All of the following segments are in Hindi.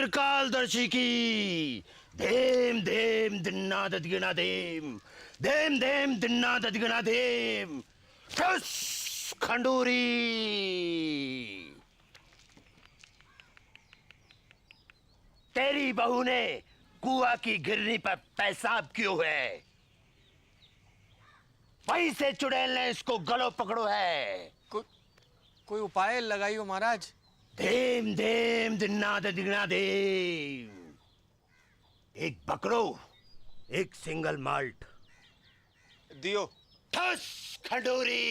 त्रिकालदर्शी की। देम देम दिन्ना ददिगना देम, देम देम दिन्ना ददिगना देम। ठुस खंडूरी। तेरी बहू ने कुआ की गिरनी पर पेशाब क्यों है? वहीं से चुड़ैल ने इसको गलों पकड़ो है। कोई उपाय लगाइयो महाराज। देम देम दिन्ना दिगना देम। एक बकरो, एक सिंगल माल्ट दियो। ठस खंडूरी।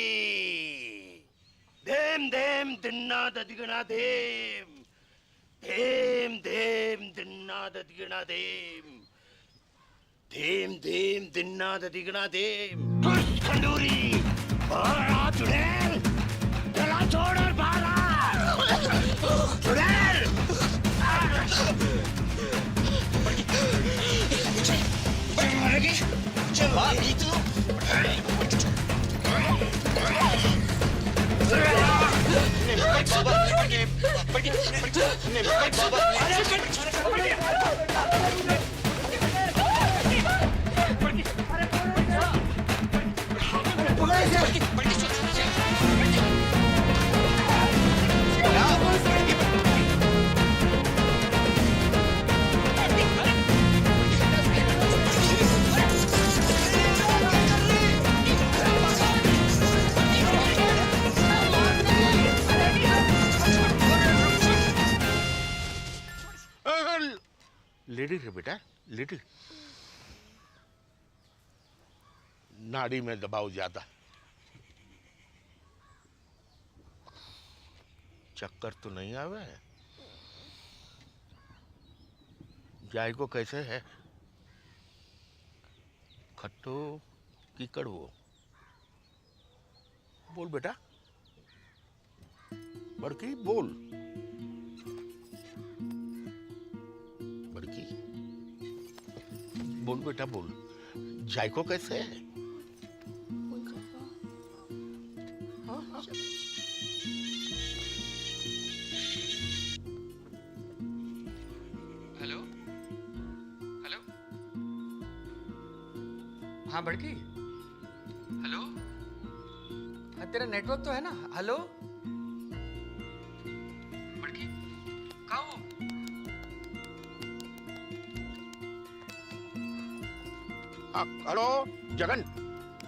देम देम दिन्ना दिगना देम, देम देम दिन्ना दिगना देम, देम देम दिन्ना दिगना देम। ठस खंडूरी। और चुड़ैल गला छोड़ और बाहर आ। चुड़ैल। मारेगी? चल मारेगी तू। लिटिल है बेटा, लिटिल। नाड़ी में दबाव ज्यादा। चक्कर तो नहीं आवे? जायको कैसे है? खट्टो की कड़वो? बोल बेटा, बड़की बोल। बड़की बोल बेटा बोल। जायको कैसे है? Hello hello. हाँ बड़की। हेलो। हाँ तेरा नेटवर्क तो है ना? हेलो बड़की, कहाँ हो? हेलो जगन,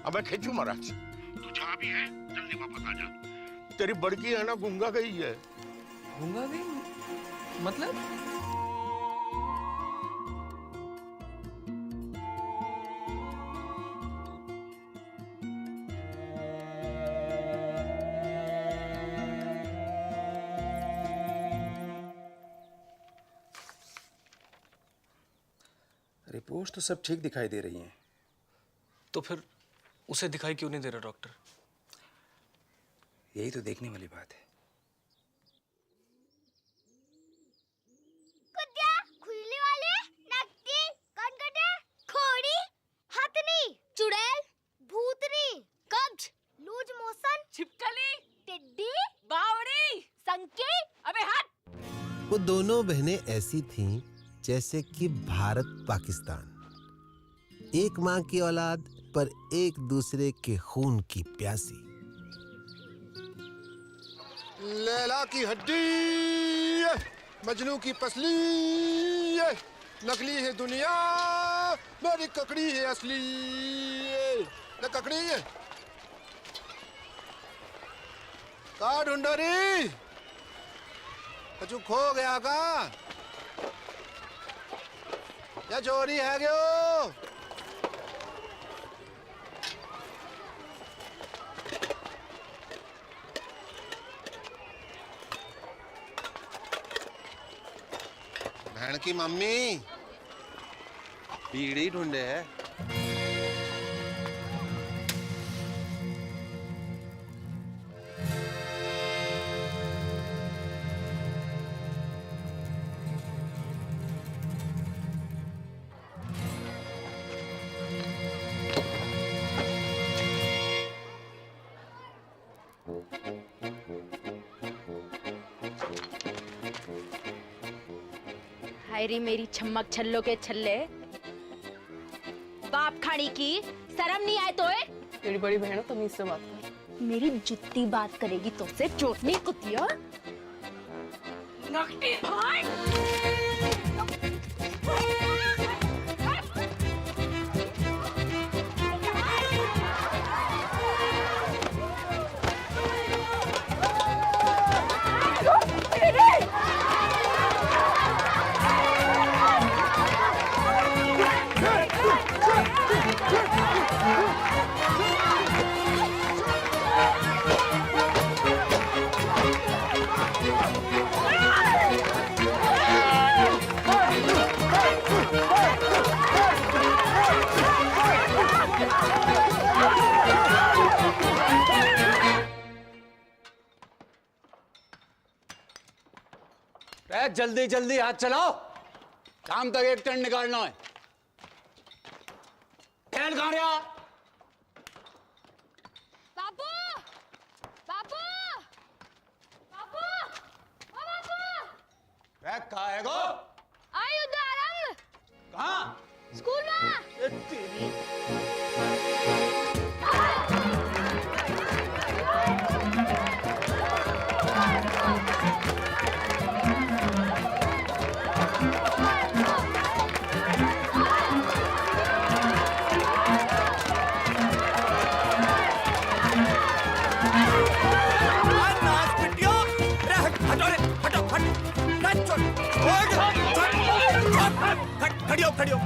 अब मैं खींचू महाराज। तू जहाँ भी है जल्दी वापस आ जा। तेरी बड़की है ना गूंगा गई है। गूंगा गई मतलब? रिपोर्ट्स तो सब ठीक दिखाई दे रही हैं। तो फिर उसे दिखाई क्यों नहीं दे रहा डॉक्टर? यही तो देखने वाली बात है। कुत्ता, खुजली वाले, नकटी, कनकटे, खोड़ी, हथनी, चुड़ैल, भूतनी, कब्ज, लूज मोशन, छिपकली, टिड्डी, बावड़ी, संकी, अबे हट। वो दोनों बहनें ऐसी थीं जैसे कि भारत पाकिस्तान, एक माँ की औलाद पर एक दूसरे के खून की प्यासी। लैला की हड्डी, मजनू की पसली, नकली है दुनिया, मेरी ककड़ी है असली। न ककड़ी है का ढूंढो री? कछु खो गया का या चोरी है क्यों? बहन की मम्मी बीड़ी ढूंढे है। हायरी मेरी छम्मक छल्लो के छल्ले, बाप खानी की शर्म नहीं आए तो है? तेरी बड़ी बहन हो, तमीज से बात कर। मेरी जुत्ती बात करेगी तो से चोटनी कुतिया। नकटी भाई। जल्दी जल्दी हाथ चलाओ, शाम तक एक टन निकालना है। तेल कहाँ गया? बाबू, बाबू, बाबू, ओ बाबू। बैग कहाँ है गो? आई उदाहरण। कहाँ? स्कूल में।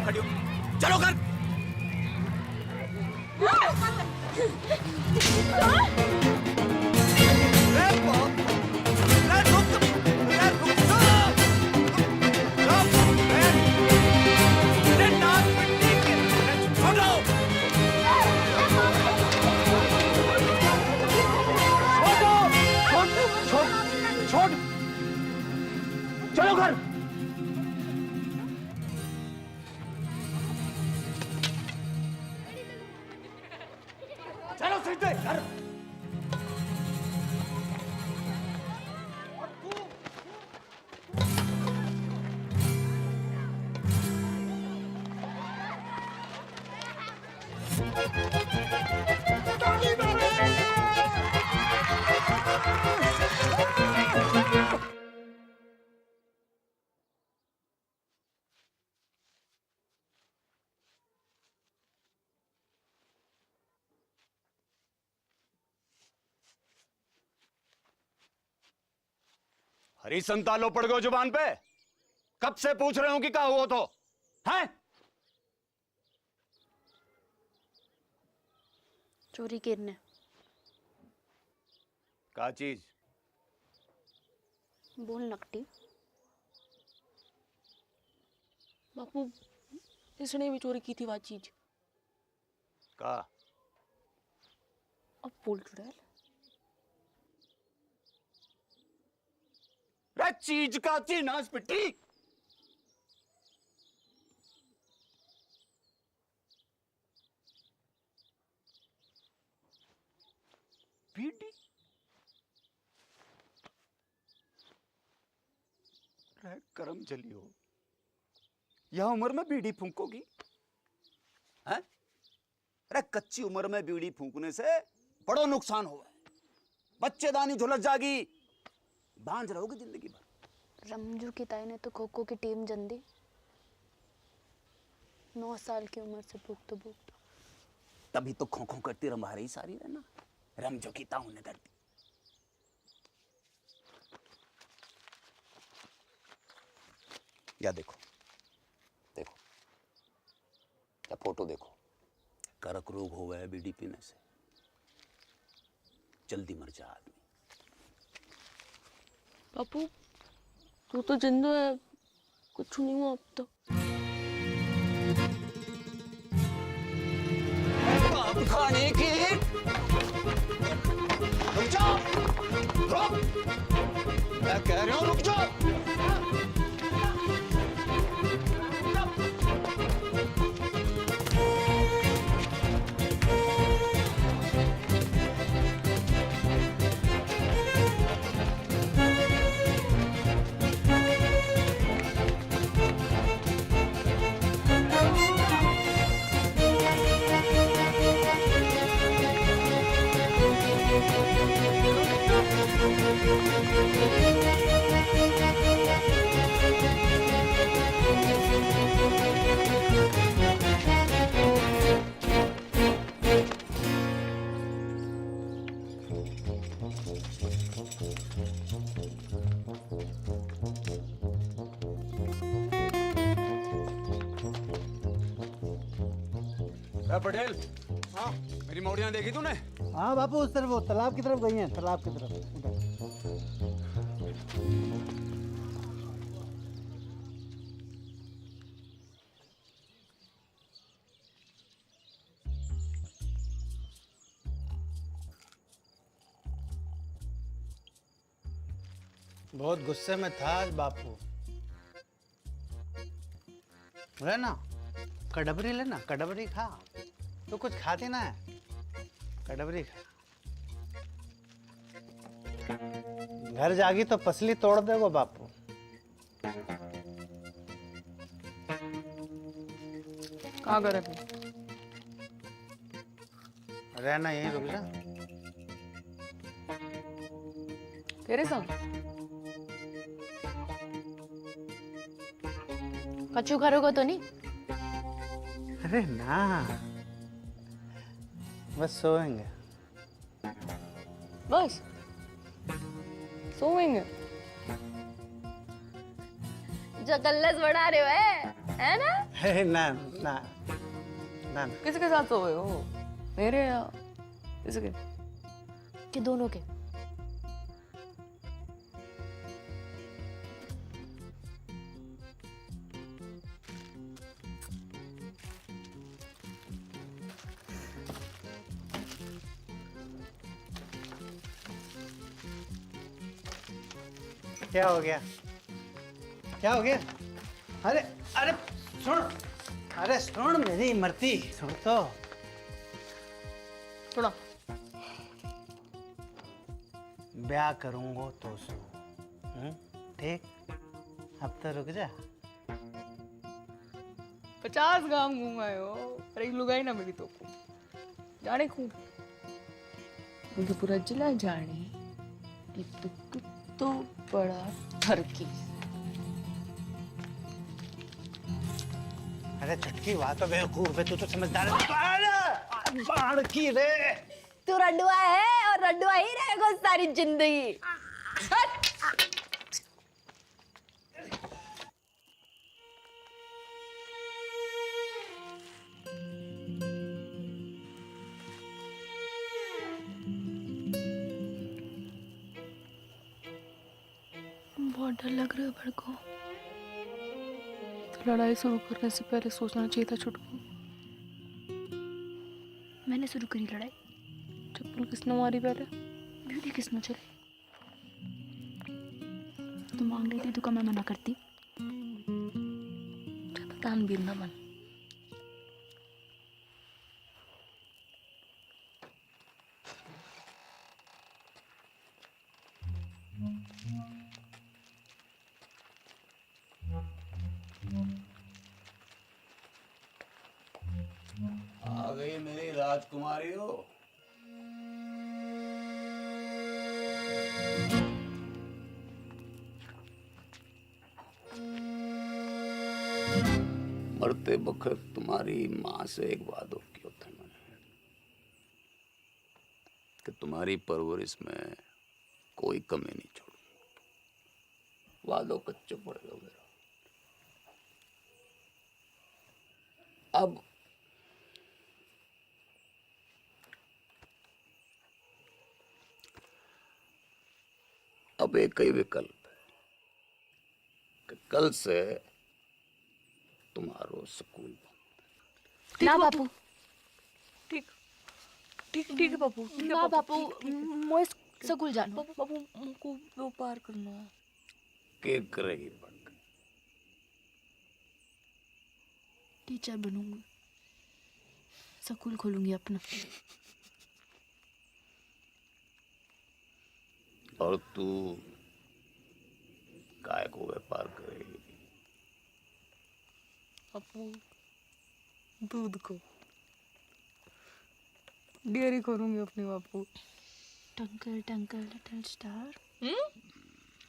खड़ियो, चलो कर। चलो घर। चलो सीधे घर। हरी संतालो पड़ गए जुबान पे। कब से पूछ रहे हो कि क्या हुआ तो हैं? चोरी करने। क्या चीज? बोल नकटी। बापू, इसने भी चोरी की थी वो चीज। का? अब बोल चुड़ैल। रे चीज का थी नाच पिट्टी। बीड़ी? रे करम चली हो, यह उम्र में बीड़ी फूंकोगी? हैं? अरे कच्ची उम्र में बीड़ी फूंकने से बड़ो नुकसान हुआ है। बच्चेदानी झुलस जागी, बांझ रहोगे जिंदगी भर। रमजू की ताई ने तो खो खो की टीम जन दी। 9 साल की उम्र से भूखते तभी तो खो खो करती रंभा रही सारी रहना। रमजो की ताऊ ने दर्दी। या देखो, देखो या फोटो देखो, करक रोग हो गया बीड़ी पीने से, जल्दी मर जा आदमी। बापू, तू तो जिंदा है, कुछ नहीं हुआ अब तक। खाने की रुक जाओ, रुक, मैं कह रहा हूं रुक जाओ। पटेल, हाँ मेरी मौड़ियाँ देखी तूने? हाँ बापू, उस तरफ, वो तालाब की तरफ गई हैं, तालाब की तरफ उधर। बहुत गुस्से में था आज बापू। लेना कड़बरी, लेना कड़बरी खा, तो कुछ खाती ना है, कड़बरी खा। घर जागी तो पसली तोड़ देगो बापू। कहाँ करे? रहना यहीं, रुक जा। तेरे संग कच्चू करोगे तो नहीं? अरे ना, बस सोएंगे। बस सोएंगे? जो कल्लस बढ़ा रहे हो है ना? है ना ना ना। किसके साथ सोए हो? मेरे या इसके? कि दोनों के? क्या हो गया? क्या हो गया? अरे अरे सुन, अरे सुन मेरी मरती, सुन तो। सुना। ब्याह करूंगा तो सो, ठीक? अब तो रुक जा। 50 गांव घूमाए हो, पर एक लुगाई ना मिली तो को। जाने खूब मुझे पूरा जिला जाने, एक तो कुत्तो बड़ा ठरकी। अरे चटकी बात तो बेवकूफ है, तू तो समझदार है। अरे बाण की रे, तू रडुआ है और रडुआ ही रहेगा सारी जिंदगी। बहुत डर लग रहा है भड़को। तो लड़ाई शुरू करने से पहले सोचना चाहिए था छुटकू। मैंने शुरू करी लड़ाई? चप्पल किसने मारी पहले? ब्यूटी किसने चली? तू मांग रही थी तो मैं मना करती? तान भी ना मन। आ गई मेरी राजकुमारी हो। मरते वक्त तुम्हारी माँ से एक वादो किया था मैंने कि तुम्हारी परवरिश में कोई कमी नहीं छोड़ूंगा। वादो कच्चो पड़ेगा मेरा। अब एक ही विकल्प है कि कल से तुम्हारो स्कूल बंद। ना बापू, ठीक ठीक ठीक है बापू। ना बापू, मोए स्कूल जानो। बापू मुझको व्यापार करना है। के करेगी पढ़कर? टीचर बनूंगी, स्कूल खोलूंगी अपना। और तू काय को व्यापार करेगी? बापू दूध को डेयरी करूंगी अपने बापू। टंकल टंकल लिटिल स्टार।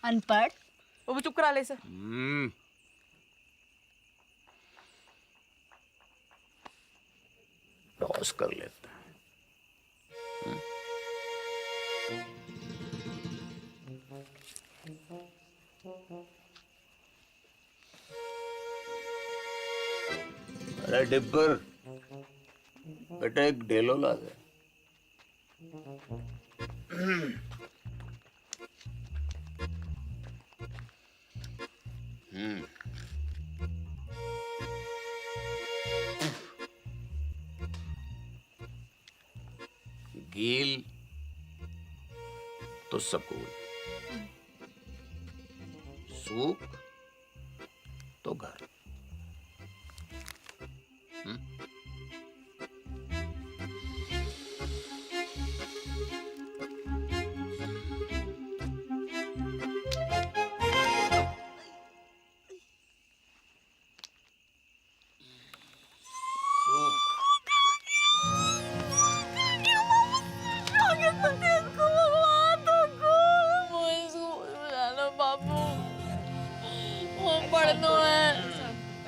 अनपढ़। वो चुप करा ले सर। टॉस कर लेते हैं। अरे डिब्बर, बेटा एक डेलो ला दे। गील तो सकून, सूख तो घर।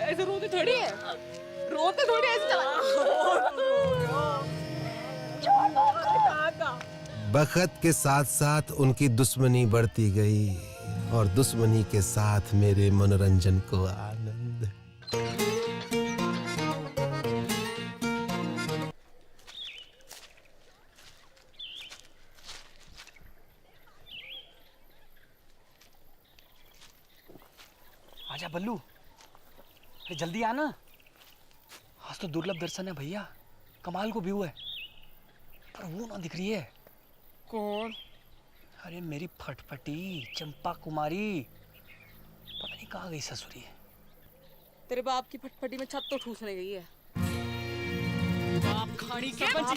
ऐसे रोते थोड़ी है, रोते थोड़ी ऐसे बखत के साथ साथ उनकी दुश्मनी बढ़ती गई और दुश्मनी के साथ मेरे मनोरंजन को आनंद। आजा बल्लू, अरे जल्दी आना, आज तो दुर्लभ दर्शन है भैया, कमाल को व्यू है, पर वो ना दिख रही है। कौन? अरे मेरी फटफटी चंपा कुमारी, पता नहीं कहाँ गई ससुरी है। तेरे बाप की फटफटी में छत तो ठूसने गई है। बाप खाड़ी के बाप।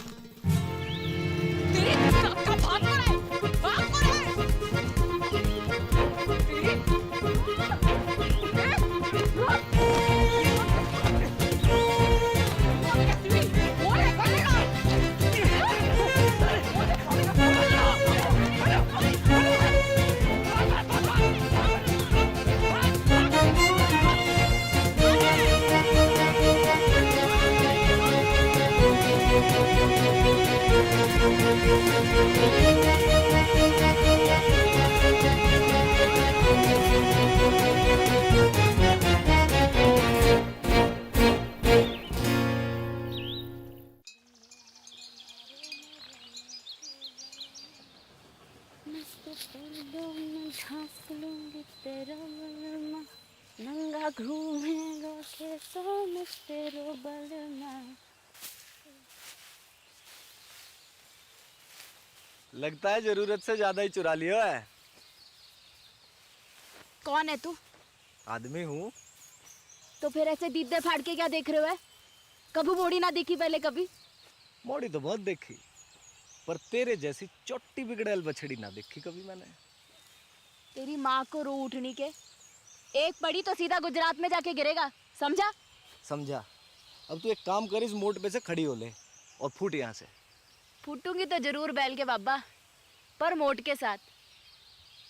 तेरी बाप का बाप कौन है? बाप कौन है? नंगा घूमेगा कैसों में तेरो बलमा। लगता है जरूरत से ज्यादा ही चुरा लिया है। कौन है तू? आदमी हूँ। तो फिर ऐसे दीदे फाड़ के क्या देख रहे हो है? कभी मोड़ी ना देखी पहले कभी? मोड़ी तो बहुत देखी, पर तेरे जैसी चोटी बिगड़ेल बछड़ी ना देखी कभी मैंने। तेरी माँ को रो उठनी के, एक पड़ी तो सीधा गुजरात में जाके गिरेगा, समझा? समझा। अब तू एक काम कर, इस मोड़ पे से खड़ी हो ले और फूट यहाँ से। फूटूंगी तो जरूर बैल के बाबा, पर मोट के साथ।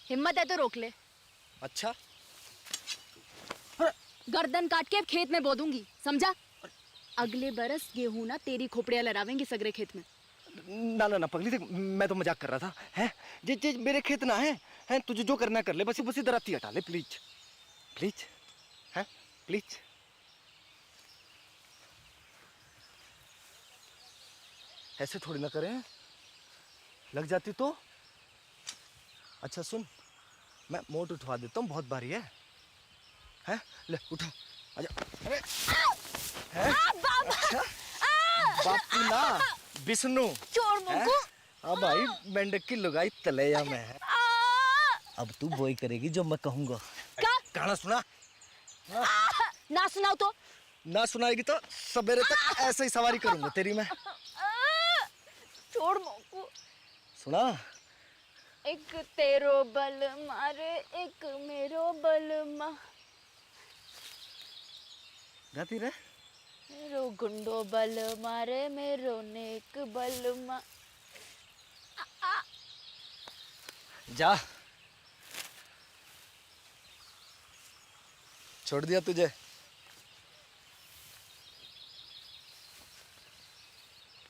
हिम्मत है तो रोक ले। अच्छा, गर्दन काट के खेत में बो दूंगी, समझा? अगले बरस गेहूं ना तेरी खोपड़ियां लड़ावेंगी सगरे खेत में। ना ना ना पगली, देख मैं तो मजाक कर रहा था। हैं जे मेरे खेत ना है तुझे जो करना कर ले, बस इधर आती हटा ले प्लीज प्लीज, हैं प्लीज। ऐसे थोड़ी ना करें, लग जाती तो। अच्छा सुन, मैं मोट उठवा देता हूँ, बहुत भारी है। हैं ले उठा, आजा। अरे हैं? अच्छा बापू ना विष्णु चोर मुंगू। हाँ भाई, मेंढक की लुगाई तलैया में है। अब तू वही करेगी जो मैं कहूँगा। गाना सुना। ना सुनाओ तो? ना सुनाएगी तो सवेरे तक ऐसे ही सवारी करूंगा तेरी मैं। छोड़ मुंगू। सुना। एक तेरो बल मारे एक मेरो बल मा। गाती रहे। मेरो गुंडो बल मारे मेरो नेक बल मा। जा, छोड़ दिया तुझे।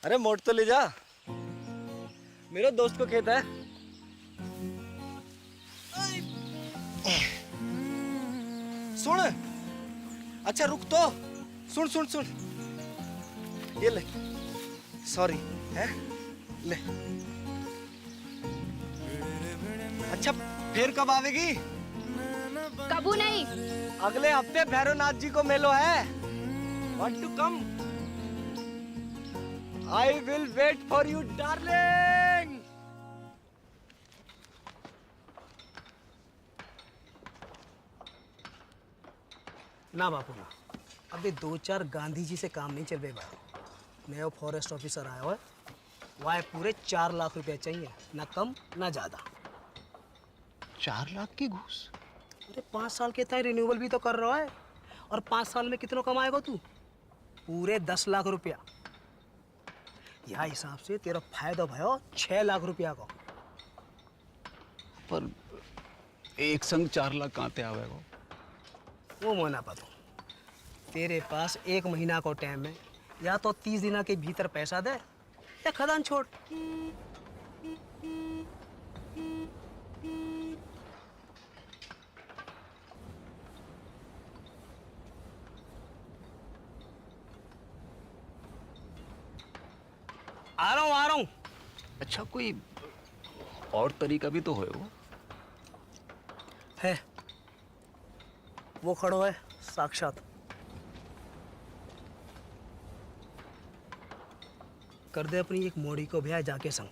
अरे मोट तो ले जा, मेरे दोस्त को खेत है। सुन, अच्छा रुक तो, सुन सुन सुन। ये ले, सॉरी है, ले। अच्छा फिर कब आवेगी? कबू नहीं। अगले हफ्ते भैरवनाथ जी को मेलो है। Want to come? I will wait for you, darling. ना बापू ना, अभी 2-4 गांधी जी से काम नहीं चल रहे भाई। नया फॉरेस्ट ऑफिसर आया हुआ है, वह पूरे 4 लाख रुपए चाहिए, ना कम ना ज्यादा। 4 लाख की घूस? अरे 5 साल के तय रिन्यूअल भी तो कर रहा है, और 5 साल में कितना कमाएगा तू? पूरे 10 लाख रुपया। यह हिसाब से तेरा फायदा भयो 6 लाख रुपया का। पर एक संग 4 लाख कहाँ पे आवेगा? वो मोना पता, तेरे पास 1 महीना को टाइम है, या तो 30 दिन के भीतर पैसा दे या खदान छोड़। आ रहा हूँ। अच्छा कोई और तरीका भी तो हो है, वो खड़ो है साक्षात। कर दे अपनी एक मोड़ी को ब्याह जाके संग,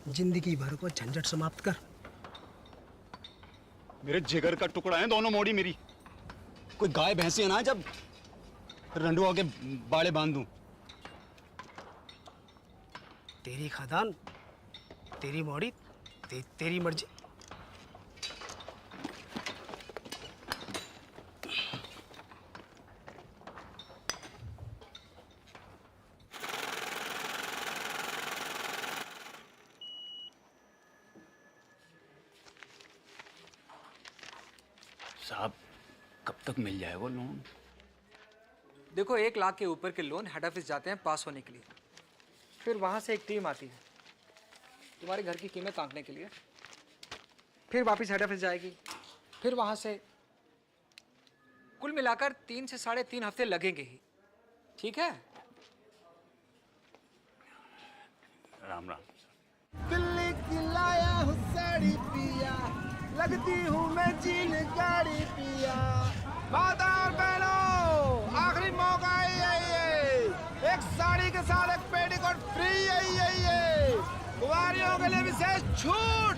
जिंदगी भर को झंझट समाप्त कर। मेरे जिगर का टुकड़ा है दोनों मोड़ी मेरी। कोई गाय भैंसी है ना जब रंडुआ के बाड़े बांध दूं। तेरी खदान, तेरी मोड़ी, तेरी मर्जी। साहब कब तक मिल जाए वो लोन? देखो 1 लाख के ऊपर के लोन हेड ऑफिस जाते हैं पास होने के लिए, फिर वहाँ से एक टीम आती है तुम्हारे घर की कीमत आंकने के लिए, फिर वापस हेड ऑफिस जाएगी, फिर वहाँ से कुल मिलाकर 3 से 3.5 हफ्ते लगेंगे ही। ठीक है? राम राम। दिल्ली की लाया हूँ साड़ी पिया, लगती हूँ मैं चीन गाड़ी पिया। माता और बहनों, आखिरी मौका है ये, एक साड़ी के साथ एक पेटीकोट फ्री है। कुंवारियों के लिए विशेष छूट,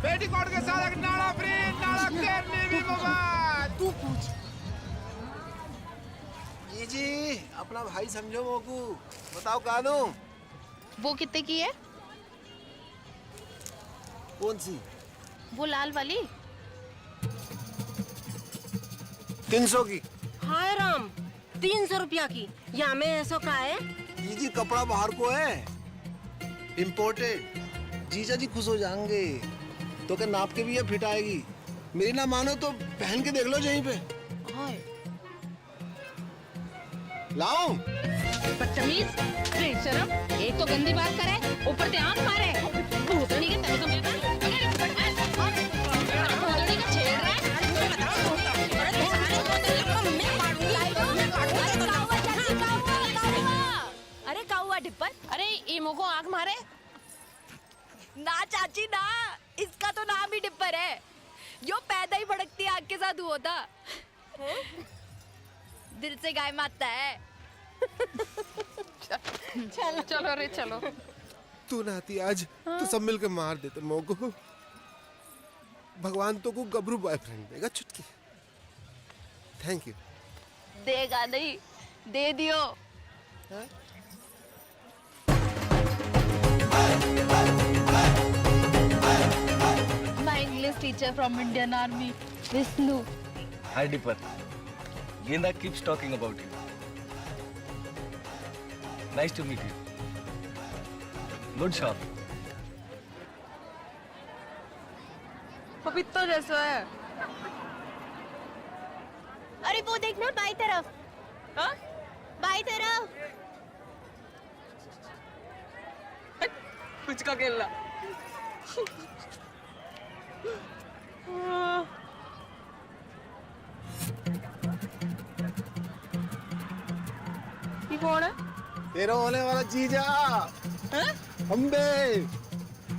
पेटीकोट के साथ एक नाड़ा फ्री, नाड़ा केरनी भी मुफ्त। तू पूछ। जी अपना भाई समझो मोकू, बताओ कानू। वो कितने की है? कौन सी? वो लाल वाली। 300 की। हाय राम, 300 रुपया की। यहाँ में ऐसा का है? जी कपड़ा बाहर को है, इम्पोर्टेड। जीजा जी खुश हो जाएंगे, तो क्या नाप के भी ये फिट आएगी। मेरी ना मानो तो पहन के देख लो यहीं पे। हाय लाओ। बदतमीज, बेशरम, एक तो गंदी बात करे, ऊपर से आंख मारे। भूतनी के तन तो मेरा भूतनी का छेड़ रहा है। अरे काउआ डिप्पर, अरे इमो को आंख मारे। ना चाची ना, इसका तो नाम ही डिप्पर है। यो पैदा ही भड़कती आग के साथ हुआ था। दिल से गाय मारता है। चलो रे चलो। तू नाती आज तो सब मिलकर मार देते मोको। भगवान तो को गबरू बॉयफ्रेंड देगा चुटकी। Thank you. देगा नहीं, दे दियो। My English teacher from Indian Army, Vishnu. Hi Dipper. Genda keeps talking about you. Nice to meet you. Good shot. पपीता जैसा है। अरे वो देखना बाई तरफ। हाँ? बाई तरफ। कुछ का खेलना। ये कौन है? तेरा होने वाला जीजा अम्बे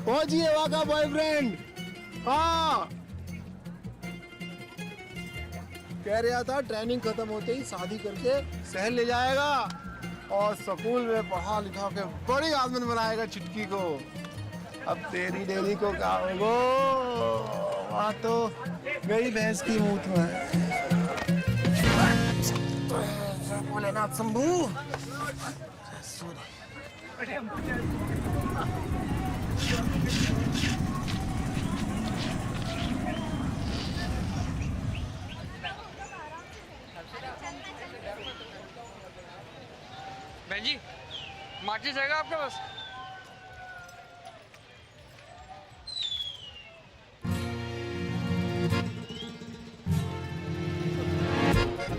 पहुंचिए वहां का बॉयफ्रेंड। हाँ कह रहा था ट्रेनिंग खत्म होते ही शादी करके शहर ले जाएगा और स्कूल में पढ़ा लिखा के बड़ी आदमी बनाएगा चिटकी को। अब तेरी डेली को क्या होगा, वहाँ तो गई भैंस की मूत में। भोलेनाथ शंभू। बहन जी, माचिस जाएगा आपके पास?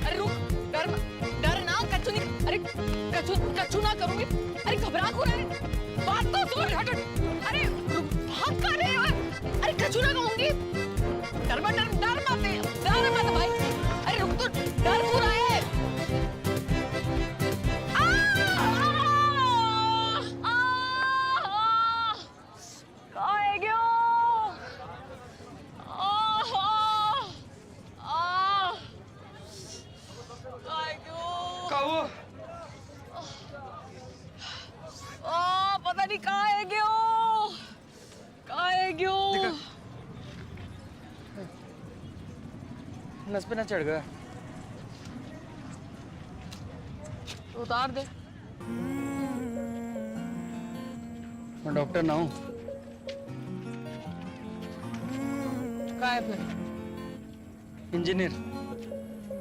अरे रुक, डर ना, कच्चू नहीं, अरे कच्चू ना करूंगी। अरे घबरा क्यों रहे? बात तो सुन, हट। अरे भाग कहाँ रहे हो? अरे कच्चू ना कहूंगी। डर मत भाई। अरे रुक तो, डर क्यों रहा है? पता नहीं कहाँ है क्यों नस पे ना चढ़ गया। तो उतार दे। मैं डॉक्टर ना हूँ। कहाँ है फिर? Engineer,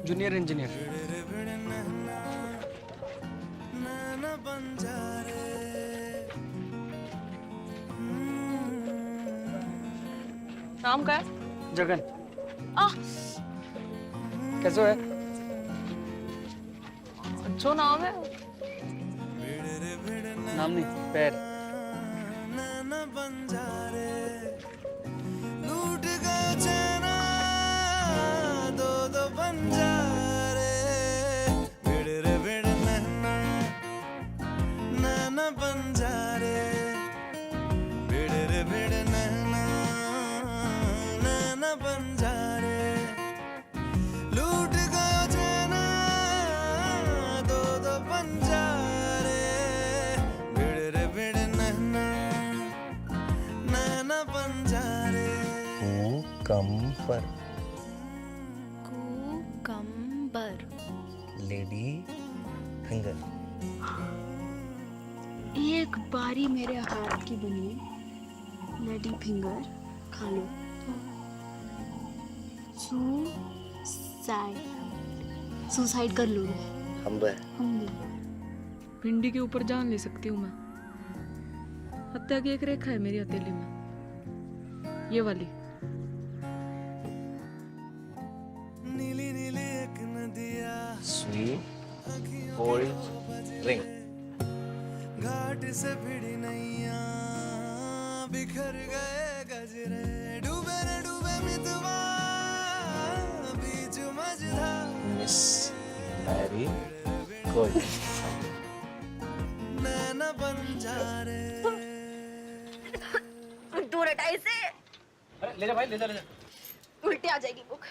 junior engineer. नाम क्या है? जगन। आ, कैसे है? अच्छो नाम है। नाम नहीं, पैर। कम्बर कुकम्बर लेडी फिंगर। एक बारी मेरे हाथ की बनी लेडी फिंगर खा लो। सुसाइड कर लो। हम भिंडी के ऊपर जान ले सकती हूँ मैं। हत्या की एक रेखा है मेरी हथेली में, ये वाली। Sweet old drink. घाट से भिड़ी नैया बिखर गए गजरे, डूबे रे डूबे मितवा बीच मझधार। मिस मैरी कोई नैना बंजारे। दूर हटा इसे। अरे ले जा भाई, ले जा। उल्टी आ जाएगी बुक।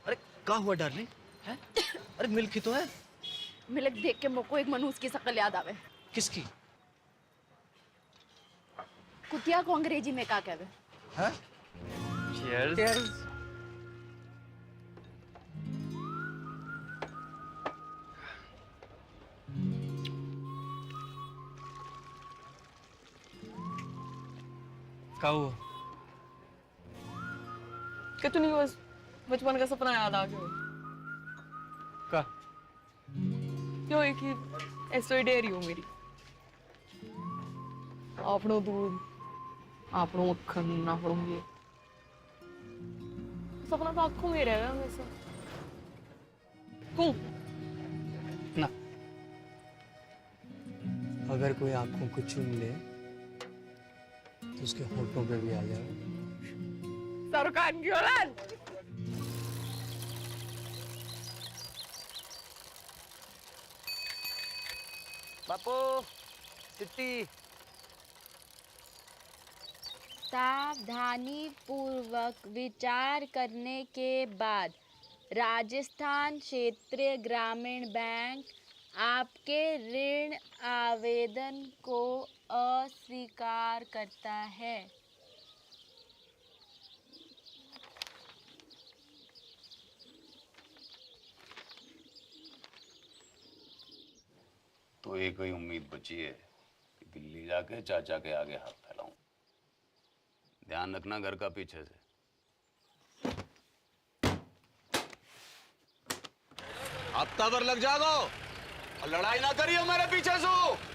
अरे क्या हुआ डार्लिंग? हैं? अरे मिल्क ही तो है। मिल्क देख के मुझको एक मनहूस की शक्ल याद आवे। किसकी? कुतिया को अंग्रेजी में क्या कहवे? हैं? Cheers. क्या हुआ? कुछ नहीं, बस बचपन का सपना याद आ गया। का? क्यों एक ही ऐसे डेयरी हो मेरी। आपनो दूध, आपनो मक्खन, आपनो ये सपना तो आंखों में रहेगा हमेशा। क्यों? ना, अगर कोई आंखों को चूम ले तो उसके होठों पे भी आ जाए। सरकार की औलाद। पापू चिट्टी। सावधानी पूर्वक विचार करने के बाद राजस्थान क्षेत्रीय ग्रामीण बैंक आपके ऋण आवेदन को अस्वीकार करता है। तो एक ही उम्मीद बची है कि दिल्ली जाके चाचा के आगे हाथ फैलाऊं। ध्यान रखना घर का पीछे से। हफ्ता भर लग जागो और लड़ाई ना करियो मेरे पीछे से।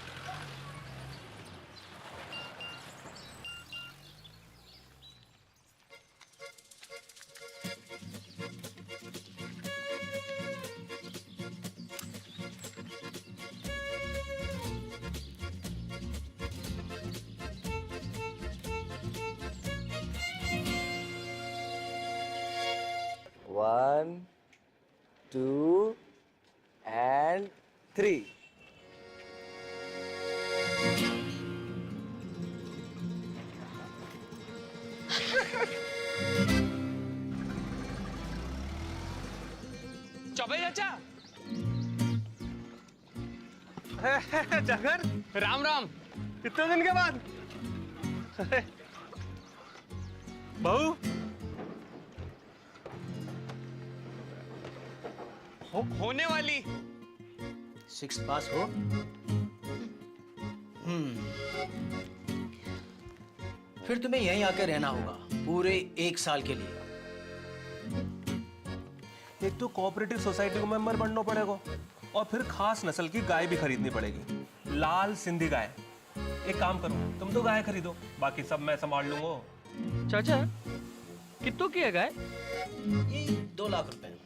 One, 2 and 3। चौबे चाचा। जगन, राम राम। कितने दिन के बाद। बहू होने वाली 6 पास हो। फिर तुम्हें यहीं आके रहना होगा पूरे 1 साल के लिए। एक तो कोऑपरेटिव सोसाइटी को मेंबर बनना पड़ेगा और फिर खास नस्ल की गाय भी खरीदनी पड़ेगी, लाल सिंधी गाय। एक काम करो, तुम तो गाय खरीदो, बाकी सब मैं संभाल लूंगा। चाचा कितनों की है गाय? ये 2 लाख रुपए है?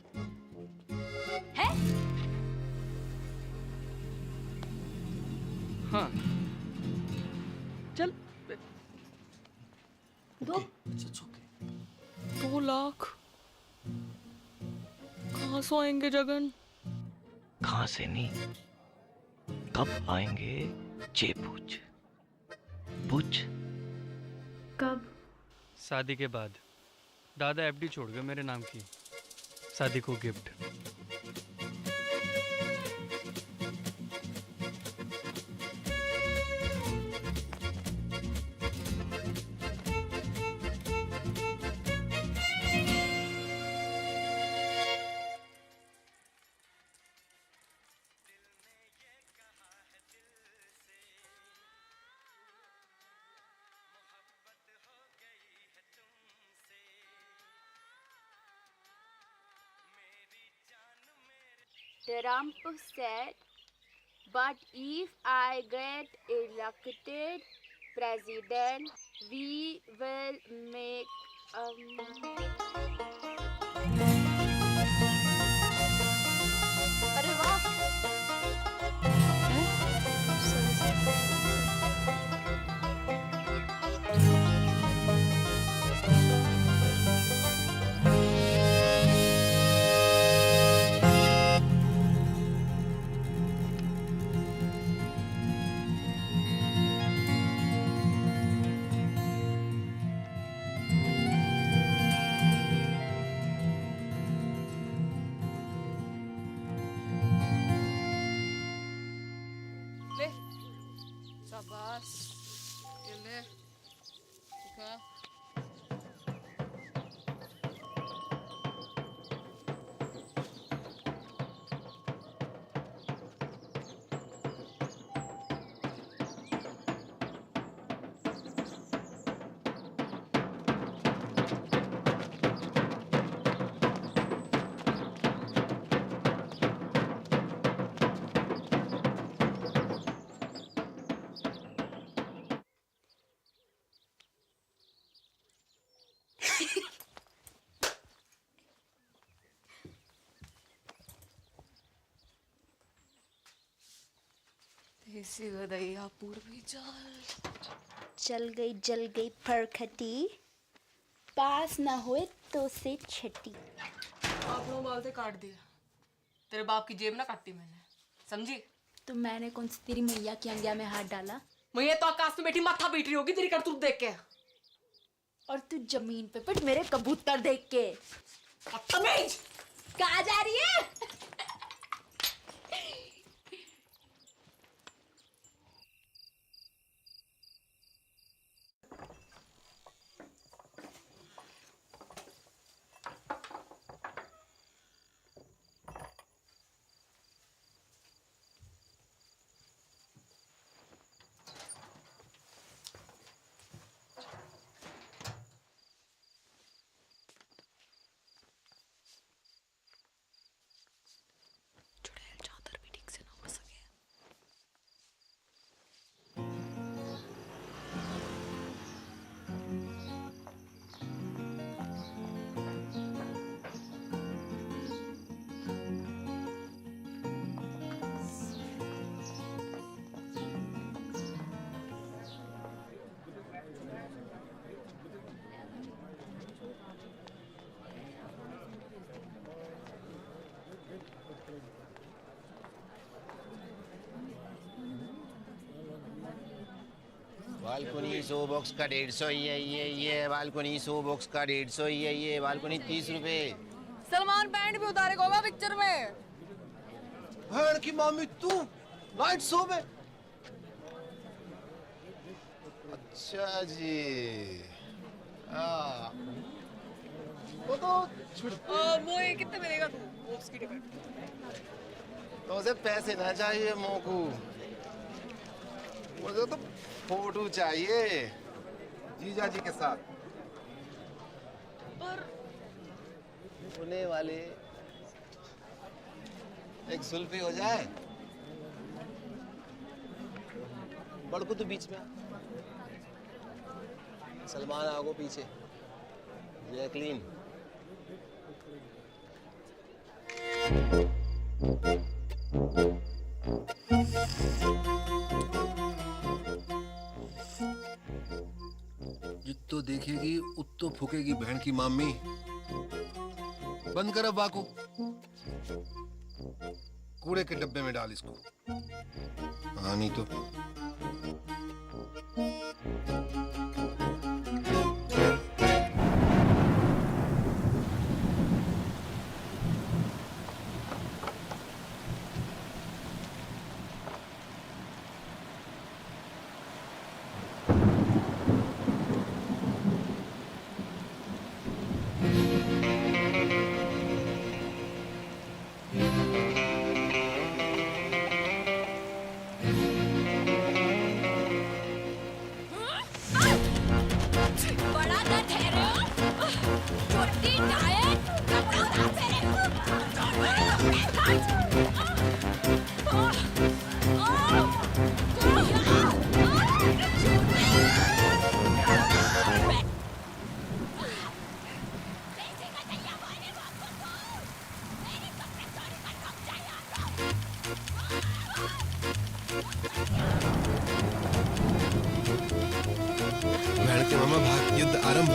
हाँ चल। 2 लाख कहाँ से आएंगे जगन? कहाँ से नहीं, कब आएंगे ये पूछ। पूछ कब? शादी के बाद। दादा एफडी छोड़ गए मेरे नाम की, शादी को gift. Trump said, but if I get elected president, we will make अरे वाह। ले शाबाश, ये ले खा। देसी गदैया पूर्वी चल गई जल गई फरखटी, पास ना हुए तो से छठी। आपने बाल से काट दिया, तेरे बाप की जेब ना काटी मैंने, समझी? तो मैंने कौन सी तेरी मैया की अंगिया में हाथ डाला? मैया तो आकाश में बैठी माथा पीट रही होगी तेरी करतूत देख के। और तू जमीन पे पिट मेरे कबूतर देख के। बदतमीज! कहाँ जा रही है? बालकोनी 100 बॉक्स का 150 ये बालकोनी 100 बॉक्स का 150 ये बालकोनी 30 रुपए। सलमान बैंड भी उतारेगा होगा पिक्चर में। भैन की मामी तू नाइट शो में? अच्छा जी। वो तो वो ये कितने मिलेगा तू बॉक्स की टिकट? तो उसे पैसे ना चाहिए मोकू, मुझे तो फोटो चाहिए जीजा जी के साथ। पर होने वाले एक सुल्फी हो जाए। बड़कू तो बीच में, सलमान आगो पीछे, जैकलीन। जित्तो देखेगी उत्तो फूकेगी बहन की मामी। बंद कर अब वाको, कूड़े के डब्बे में डाल इसको। हाँ नहीं तो बड़ा न ठहरो, छोटी डायट, कपड़ा उतार मेरे। बहन के मामा भाग, युद्ध आरंभ।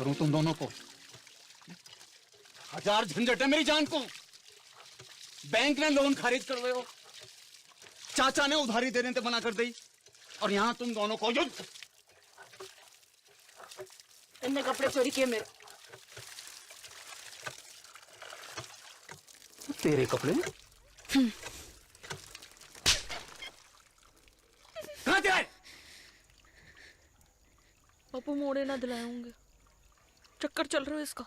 करूं तुम दोनों को? हजार झंझट है मेरी जान को। बैंक ने लोन खारिज कर दो, चाचा ने उधारी देने से मना कर दी, और यहां तुम दोनों को इनने कपड़े चोरी किए मेरे। तेरे कपड़े कहां से आए? बापू मोड़े ना दिलाए होंगे, चक्कर चल रहा है इसका।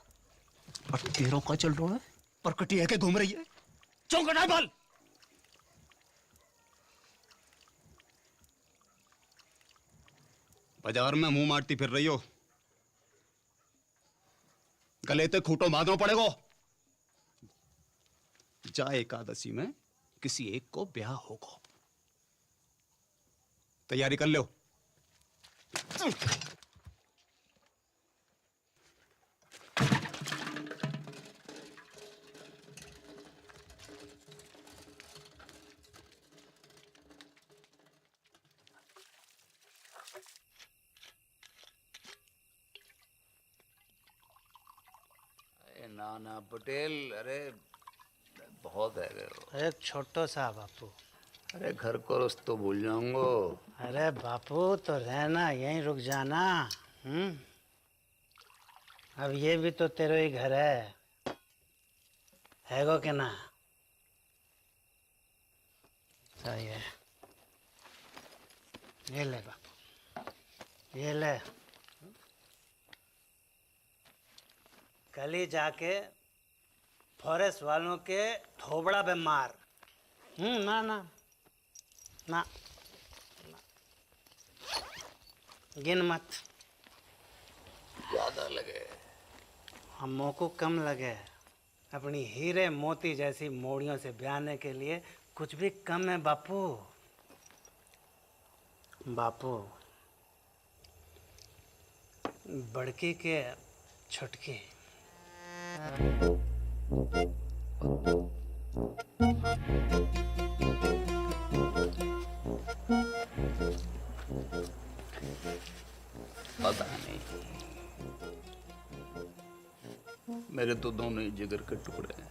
और तेरों का चल रहा है, पर कटिया के घूम रही है। चौंकट है बाल। बाजार में मुंह मारती फिर रही हो, गले ते खूंटो बांधना पड़ेगा। जा एकादशी में किसी एक को ब्याह होगा, तैयारी कर लो। नाना पटेल, अरे बहुत है गए। एक छोटो सा बापू। अरे घर को रुस्त तो भूल जाऊंगो। अरे बापू तो रहना, यहीं रुक जाना। अब ये भी तो तेरे ही घर है गो के ना? सही है। ये ले बापू, ये ले। कल ही जाके फॉरेस्ट वालों के थोबड़ा पे मार। ना ना ना, गिन मत। ज्यादा लगे हमों को कम लगे। अपनी हीरे मोती जैसी मोड़ियों से ब्याने के लिए कुछ भी कम है बापू। बापू बड़की के छुटकी। पता नहीं, मेरे तो दोनों ही जिगर के टुकड़े हैं।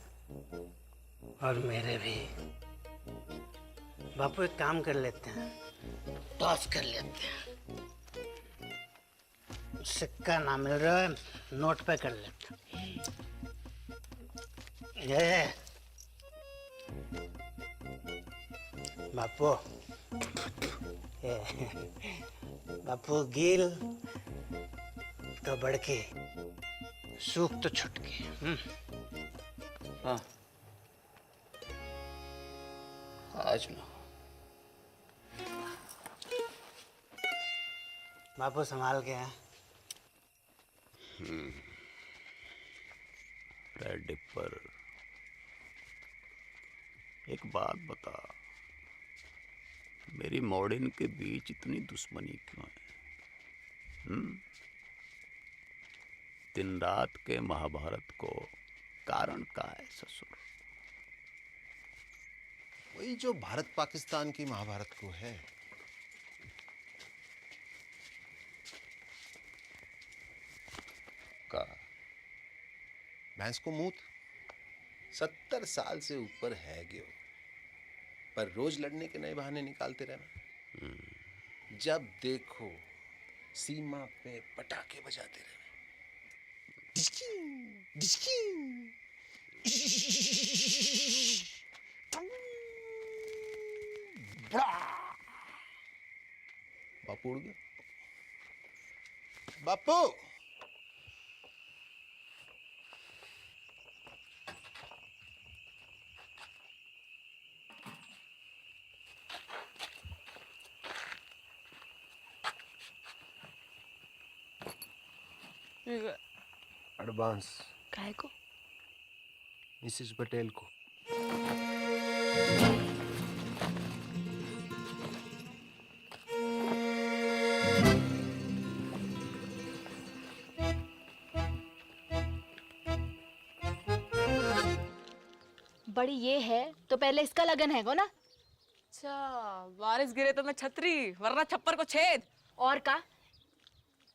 और मेरे भी। बापू एक काम कर लेते हैं, टॉस कर लेते हैं। सिक्का ना मिल रहा है, नोट पे कर लेते हैं। ये बापू, बापू गिल तो बड़के, सूख तो छुटके। हाँ, आज ना। बापू संभाल के हैं। रेड डिपर, एक बात बता, मेरी मॉडर्न के बीच इतनी दुश्मनी क्यों है? दिन रात के महाभारत को कारण का है ससुर? वही जो भारत पाकिस्तान की महाभारत को है। का भैंस को मूत 70 साल से ऊपर है गयो, पर रोज लड़ने के नए बहाने निकालते रहना। जब देखो सीमा पे पटाखे बजाते रहना। बापू उड़ गया। बापू एडवांस काहे को? मिसेस पटेल को। बड़ी ये है तो पहले इसका लगन है गो ना। अच्छा, बारिश गिरे तो मैं छतरी, वरना छप्पर को छेद। और का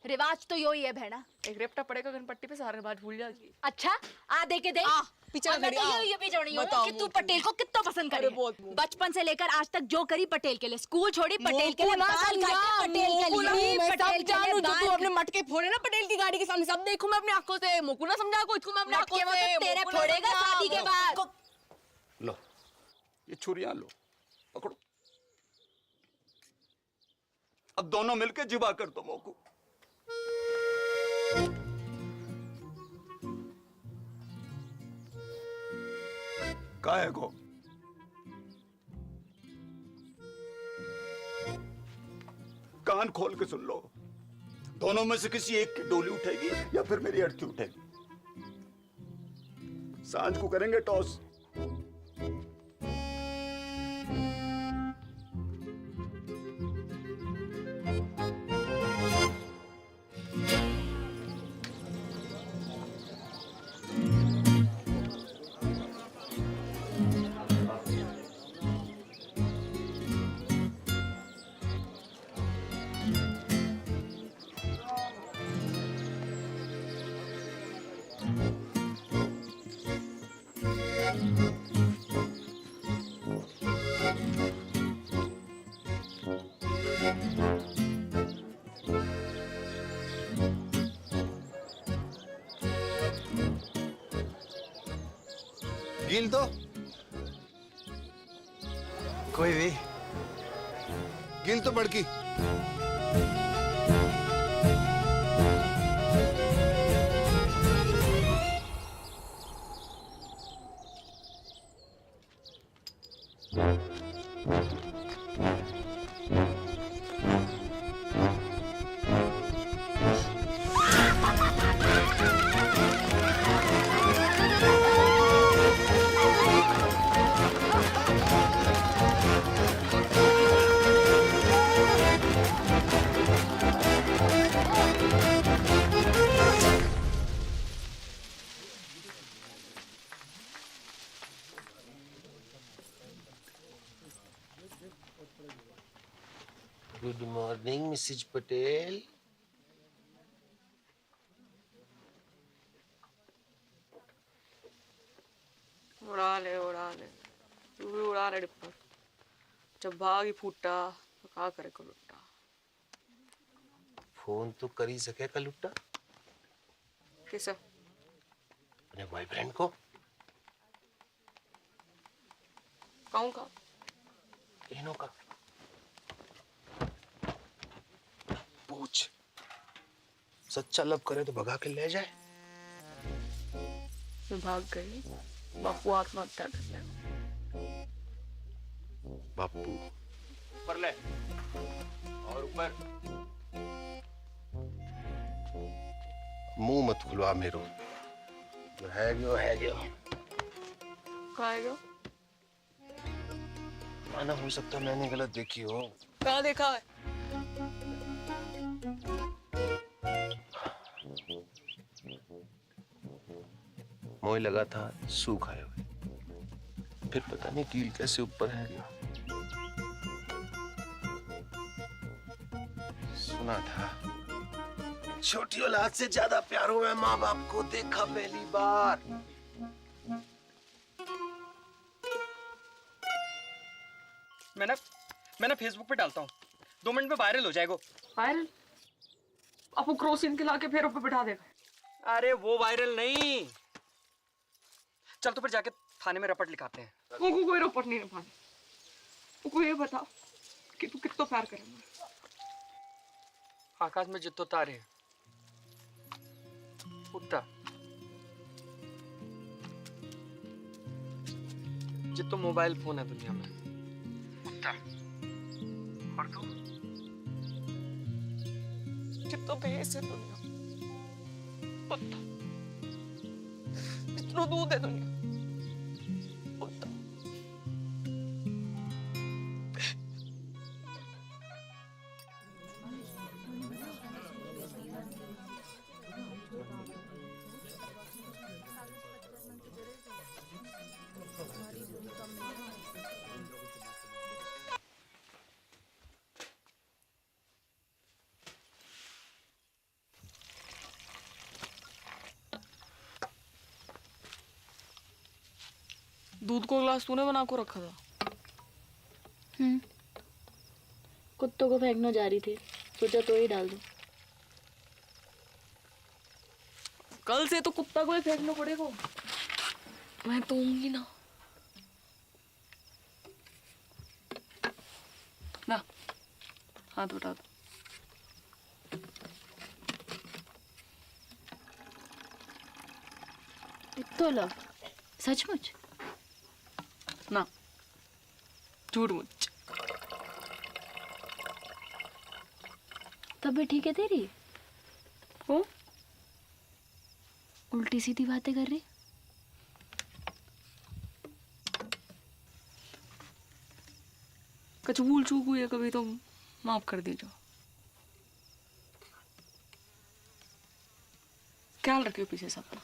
रिवाज तो यो ही है बहना। एक रेपटा पड़ेगा गणपट्टी पे, सारे रिवाज भूल जाएगी। अच्छा आ दे के दे पीछे और मैं खड़ी, तो आ। ये भी जोड़ी हूँ बताओ कि तू मुझे। पटेल को कितना पसंद करे। अरे बहुत। बचपन से लेकर आज तक जो करी पटेल के लिए, स्कूल छोड़ी पटेल के लिए, मोकू ना बाल समझा, काटे पटेल के मोकू ना, लिए, मैं पटेल सब के लिए जानू जो तू बाल अपने मटके फोड़े ना पटेल की गाड़ी के सामने, सब देखूं मैं अपनी आंखों से। मोकू ना समझा को, इसको मैं अपनी आंखों मटके वो से। तो तेरे मोकू ना फोड़ेगा समझा, शादी के बाद। लो ये छुरियां लो, पकड़ो। अब दोनों मिलके जिबा कर दो मोकू। काहे को कान खोल के सुन लो, दोनों में से किसी एक की डोली उठेगी या फिर मेरी अर्थी उठेगी। सांझ को करेंगे टॉस। गिल तो कोई भी गिल तो बड़की। Good morning Mrs Patel. उड़ा ले तू भी उड़ा ले डिप्पर। जब भाग ही फूटा तो क्या करे को लुट्टा। फोन तो कर ही सके कलुट्टा किसे? अपने बॉयफ्रेंड को। कहूँ का? इनो का पूछ, सच्चा लव करे तो भगा के ले जाए। मैं भाग गई, बापू आत्महत्या कर लिया। बापू ऊपर ले और ऊपर। मुंह मत खुलवा मेरो, जो है गयो है गयो। कहाँ है गयो? माना हो सकता मैंने गलत देखी हो। कहाँ देखा है? मोह लगा था सूख आए हुए, फिर पता नहीं कील कैसे ऊपर है गया। सुना था छोटी औलाद से ज्यादा प्यार हुआ है माँ बाप को, देखा पहली बार। मैं फेसबुक पे डालता हूँ, 2 मिनट में वायरल हो जाएगा। वायरल? आपको क्रोसिन खिला के फिर ऊपर बिठा देगा। अरे वो वायरल नहीं, चल तो फिर जाके थाने में रपट लिखाते हैं। वो कोई रपट नहीं लिखाना। वो को ये बता कि तू कितना प्यार करेगा। आकाश में जितो तारे उठता, जितो मोबाइल फोन है दुनिया में उठता, और तू जितना भैंस है दुनिया उतना, जितना दूध है दुनिया उतना। दूध को गिलास तूने बना को रखा था। कुत्तों को फेंकना जा रही थी, सोचा तो ही डाल दूं। कल से तो कुत्ता को ही फेंकना पड़ेगा। मैं तो होंगी ना। ना हाथ उठा दो। तो लव सचमुच ना झूठ मुझ। तबीयत ठीक है तेरी? हो उल्टी सीधी बातें कर रही। कुछ भूल चूक हुई है कभी तो माफ कर दीजिए। ख्याल रखियो पीछे से अपना।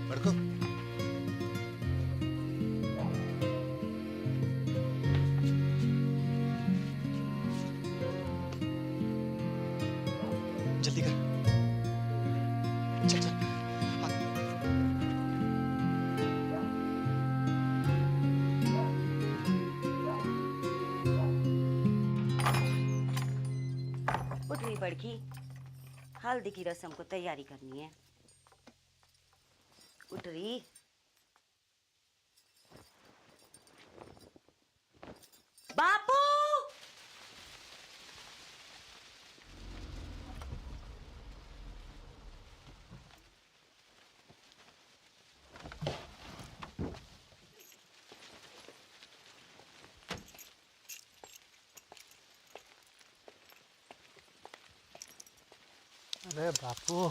बड़को जल्दी कर। चल चल। उठ रही बड़की, हल्दी की रस्म को तैयारी करनी है। उठ रही। बापू अरे बापू,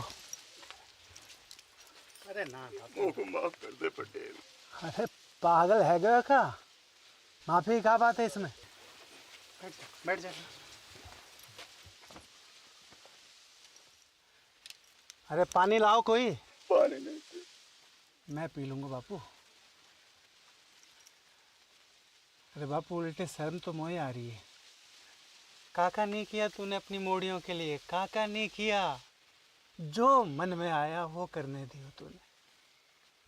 अरे ना बापू, को माफ कर दे पटेल। अरे पागल है गया का? माफी क्या बात है इसमें? बैठ जा। अरे पानी लाओ कोई। पानी नहीं। मैं पी लूंगा बापू। अरे बापू उल्टे शर्म तो मोए आ रही है। काका नहीं किया तूने अपनी मोड़ियों के लिए, काका नहीं किया। जो मन में आया वो करने दियो तूने।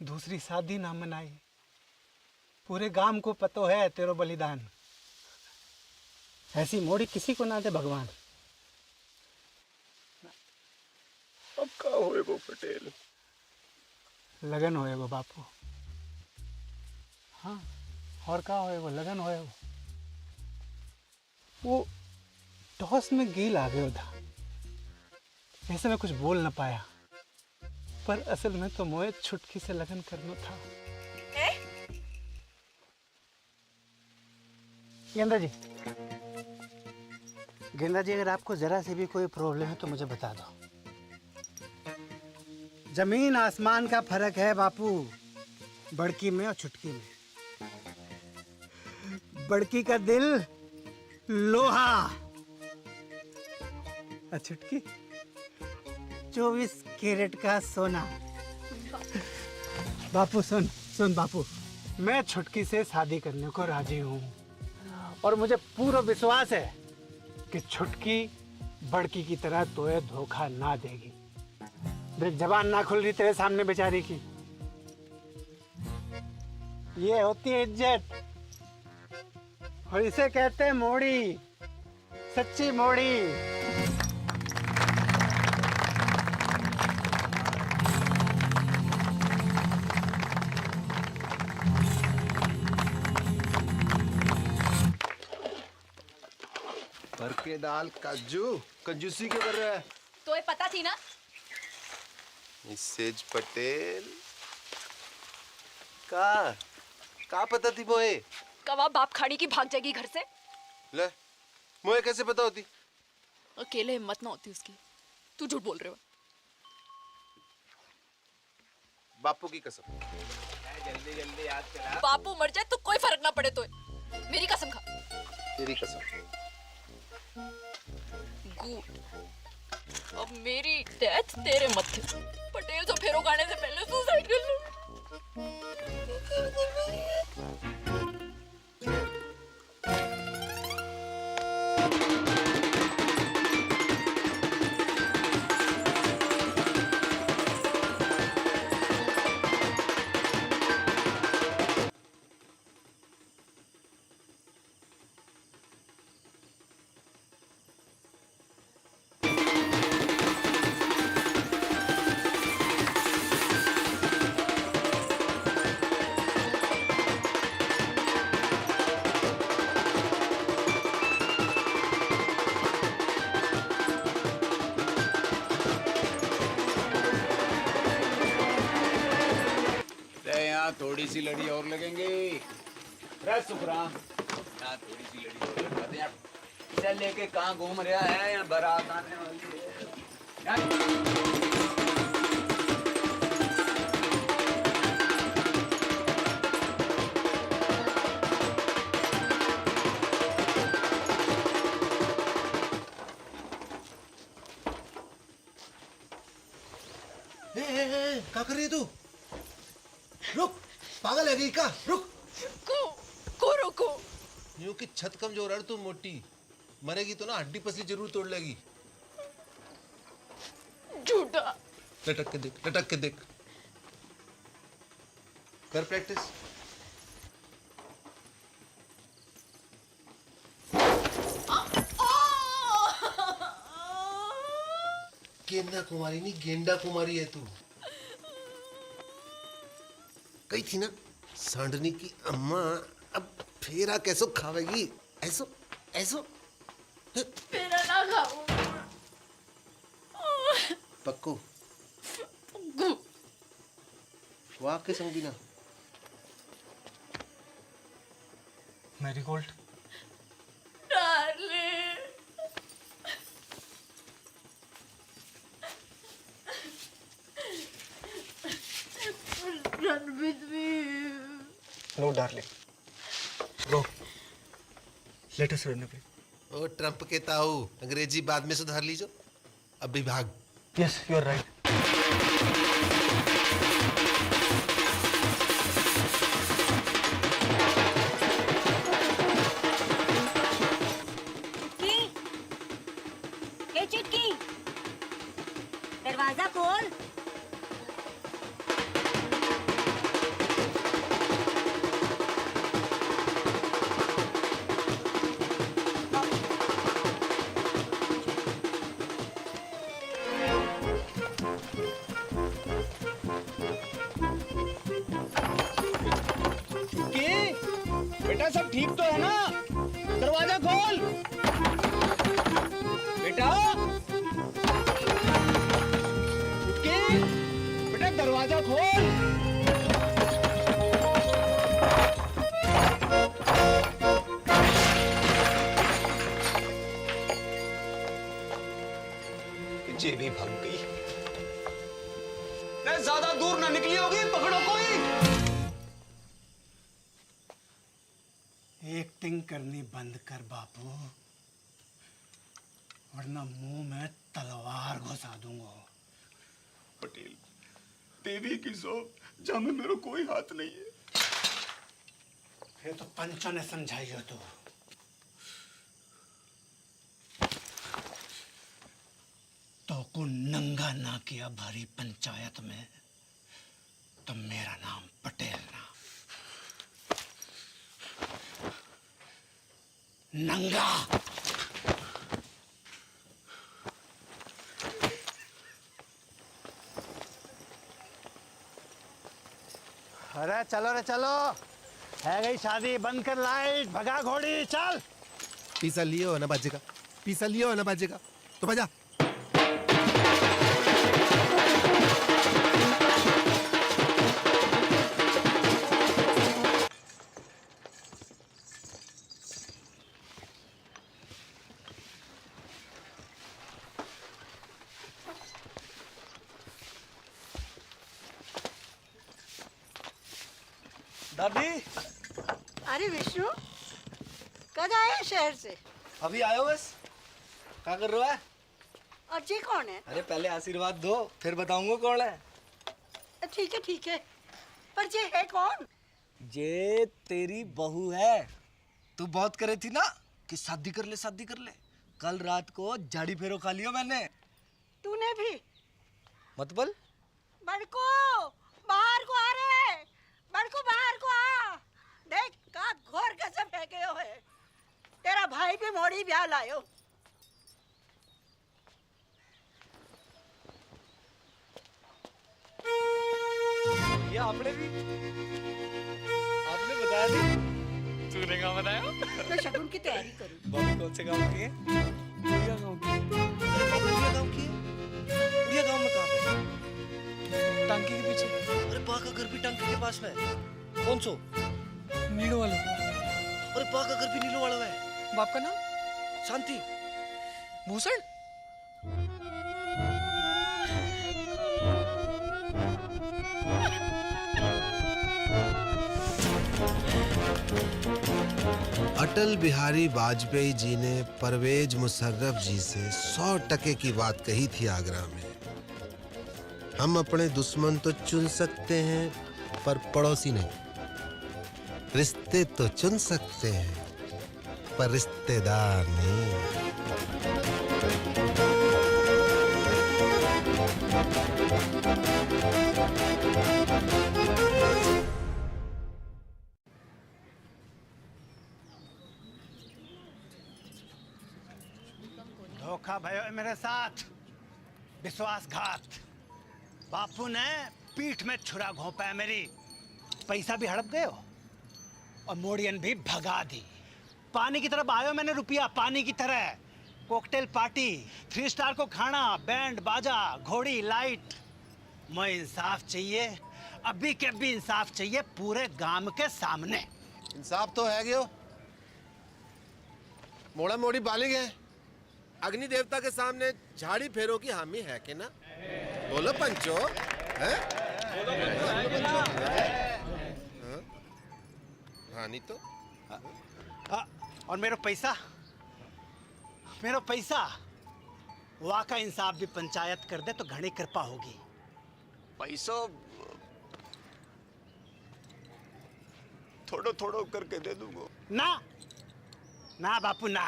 दूसरी शादी ना मनाई। पूरे गांव को पतो है तेरो बलिदान। ऐसी मोड़ी किसी को ना दे भगवान। अब का होएगो पटेल? लगन होएगो बापू। हाँ और का होएगो? लगन होएगो। वो टॉस में गेल आ गया था, ऐसे में कुछ बोल न पाया, पर असल में तो मोए छुटकी से लगन करना था। गेंदा जी, गेंदा जी, अगर आपको जरा से भी कोई प्रॉब्लम है तो मुझे बता दो। जमीन आसमान का फर्क है बापू, बड़की में और छुटकी में। बड़की का दिल लोहा और छुटकी 24 कैरेट का सोना। बापू सुन सुन बापू, मैं छुटकी से शादी करने को राजी हूँ और मुझे पूरा विश्वास है कि छुटकी बड़की की तरह तोए धोखा ना देगी। देख जबान ना खुल रही तेरे सामने बेचारी की। ये होती है इज्जत और इसे कहते हैं मोड़ी, सच्ची मोड़ी। भर के में दाल काजू कंजूसी क्यों कर रहा है? तो ये पता थी ना? मिसेज पटेल का पता थी मोए? कवा बाप खाड़ी की भाग जाएगी घर से। ले मोए कैसे पता होती? अकेले हिम्मत ना होती उसकी। तू झूठ बोल रहे हो। बापू की कसम। जल्दी जल्दी याद करा। बापू मर जाए तो कोई फर्क ना पड़े तो मेरी कसम खा। तेरी कसम। गुड। अब मेरी डेथ तेरे मत्थे। पटेल तो फेरो खाने से पहले सुसाइड कर लो। यहाँ थोड़ी सी लड़ी और लगेंगे। सुखराम यहाँ थोड़ी सी लड़ी और लगवाते हैं। चल लेके कहाँ घूम रहा है? यहाँ बारात आने वाली है। क्या कर रही है तू? रुक, पागल है गई का? रुक। को रोको। यूं कि छत कमजोर है तू मोटी, मरेगी तो ना हड्डी पसली जरूर तोड़ लेगी। झूठा। लटक के देख, लटक के देख। कर प्रैक्टिस। गेंदा कुमारी नहीं, गेंडा कुमारी है तू। कही थी ना सांडनी की अम्मा अब फेरा कैसो खावेगी? ऐसो ऐसो फेरा ना खाऊं। पक्को वाह के संग बिना marigold. Darling. Run with me. No, darling. Go. Let us run away. O Trump के ताऊ, अंग्रेजी बाद में सुधार लीजो। अभी भाग। Yes, you are right. चुटकी, दरवाजा खोल। बेटा सब ठीक तो है ना? दरवाजा खोल बेटा। बेटा दरवाजा खोल। जे भी भाग गई। ज्यादा दूर ना निकली होगी, पकड़ो कोई। एक्टिंग करनी बंद कर बापू, वरना मुंह में तलवार घुसा दूंगा। पटेल, देवी की सौ जहाँ में मेरा कोई हाथ नहीं है। फिर तो पंचा ने समझाई हो तो को नंगा ना किया भारी पंचायत में तो मेरा नाम पटेल ना, नंगा। अरे चलो रे चलो, है गई शादी, बंद कर लाइट, भगा घोड़ी, चल। पिसा लियो ना बाजी का। पीसा लिया हो ना बाजेगा तो बजा। दादी अरे विष्णु कब आए शहर से? अभी आयो बस। क्या कर रहा है? और ये कौन है? अरे पहले आशीर्वाद दो फिर बताऊंगा कौन है। ठीक है पर ये है कौन? ये तेरी बहू है। तू बहुत करे थी ना कि शादी कर ले। कल रात को झाड़ी फेरो खा लियो मैंने। तूने भी? मतलब? बड़को बाहर को आ रे, बड़को बाहर को आ। देख का घोर गजब है गयो है। तेरा भाई भी मोड़ी ब्याह लायो। ये आपने बताया नहीं? तूने कहाँ बताया? मैं शगुन की तैयारी करूँ। बॉबी कौन से गांव की है? उड़िया गांव की। उड़िया गांव की? उड़िया गांव में कहाँ पे? टांकी के पीछे। अरे बा का घर भी टांकी के पास में है। कौन सो? नीलो वाला। अरे बा का घर भी नीलो वाला है। बाप का नाम? शांति। भूषण? अटल बिहारी वाजपेयी जी ने परवेज मुशर्रफ जी से 100% की बात कही थी आगरा में। हम अपने दुश्मन तो चुन सकते हैं पर पड़ोसी नहीं। रिश्ते तो चुन सकते हैं पर रिश्तेदार नहीं। धोखा भयो है मेरे साथ, विश्वासघात। बापू ने पीठ में छुरा घोंपा है मेरी। पैसा भी हड़प गए हो और मोड़ियन भी भगा दी। पानी की तरफ आयो मैंने रुपया, पानी की तरह। कॉकटेल पार्टी, 3 स्टार को खाना, बैंड बाजा, घोड़ी लाइट। मैं इंसाफ चाहिए, अभी के अभी इंसाफ चाहिए पूरे गांव के सामने। इंसाफ तो है गयो, मोड़ा मोड़ी बालिग है। अग्नि देवता के सामने झाड़ी फेरो की हामी है कि ना? बोलो पंचो, हैं? हाँ नहीं तो? और मेरा पैसा वहाँ का इंसाफ भी पंचायत कर दे तो घनी कृपा होगी। पैसो थोड़ो थोड़ो करके दे दूंगा। ना बापू ना।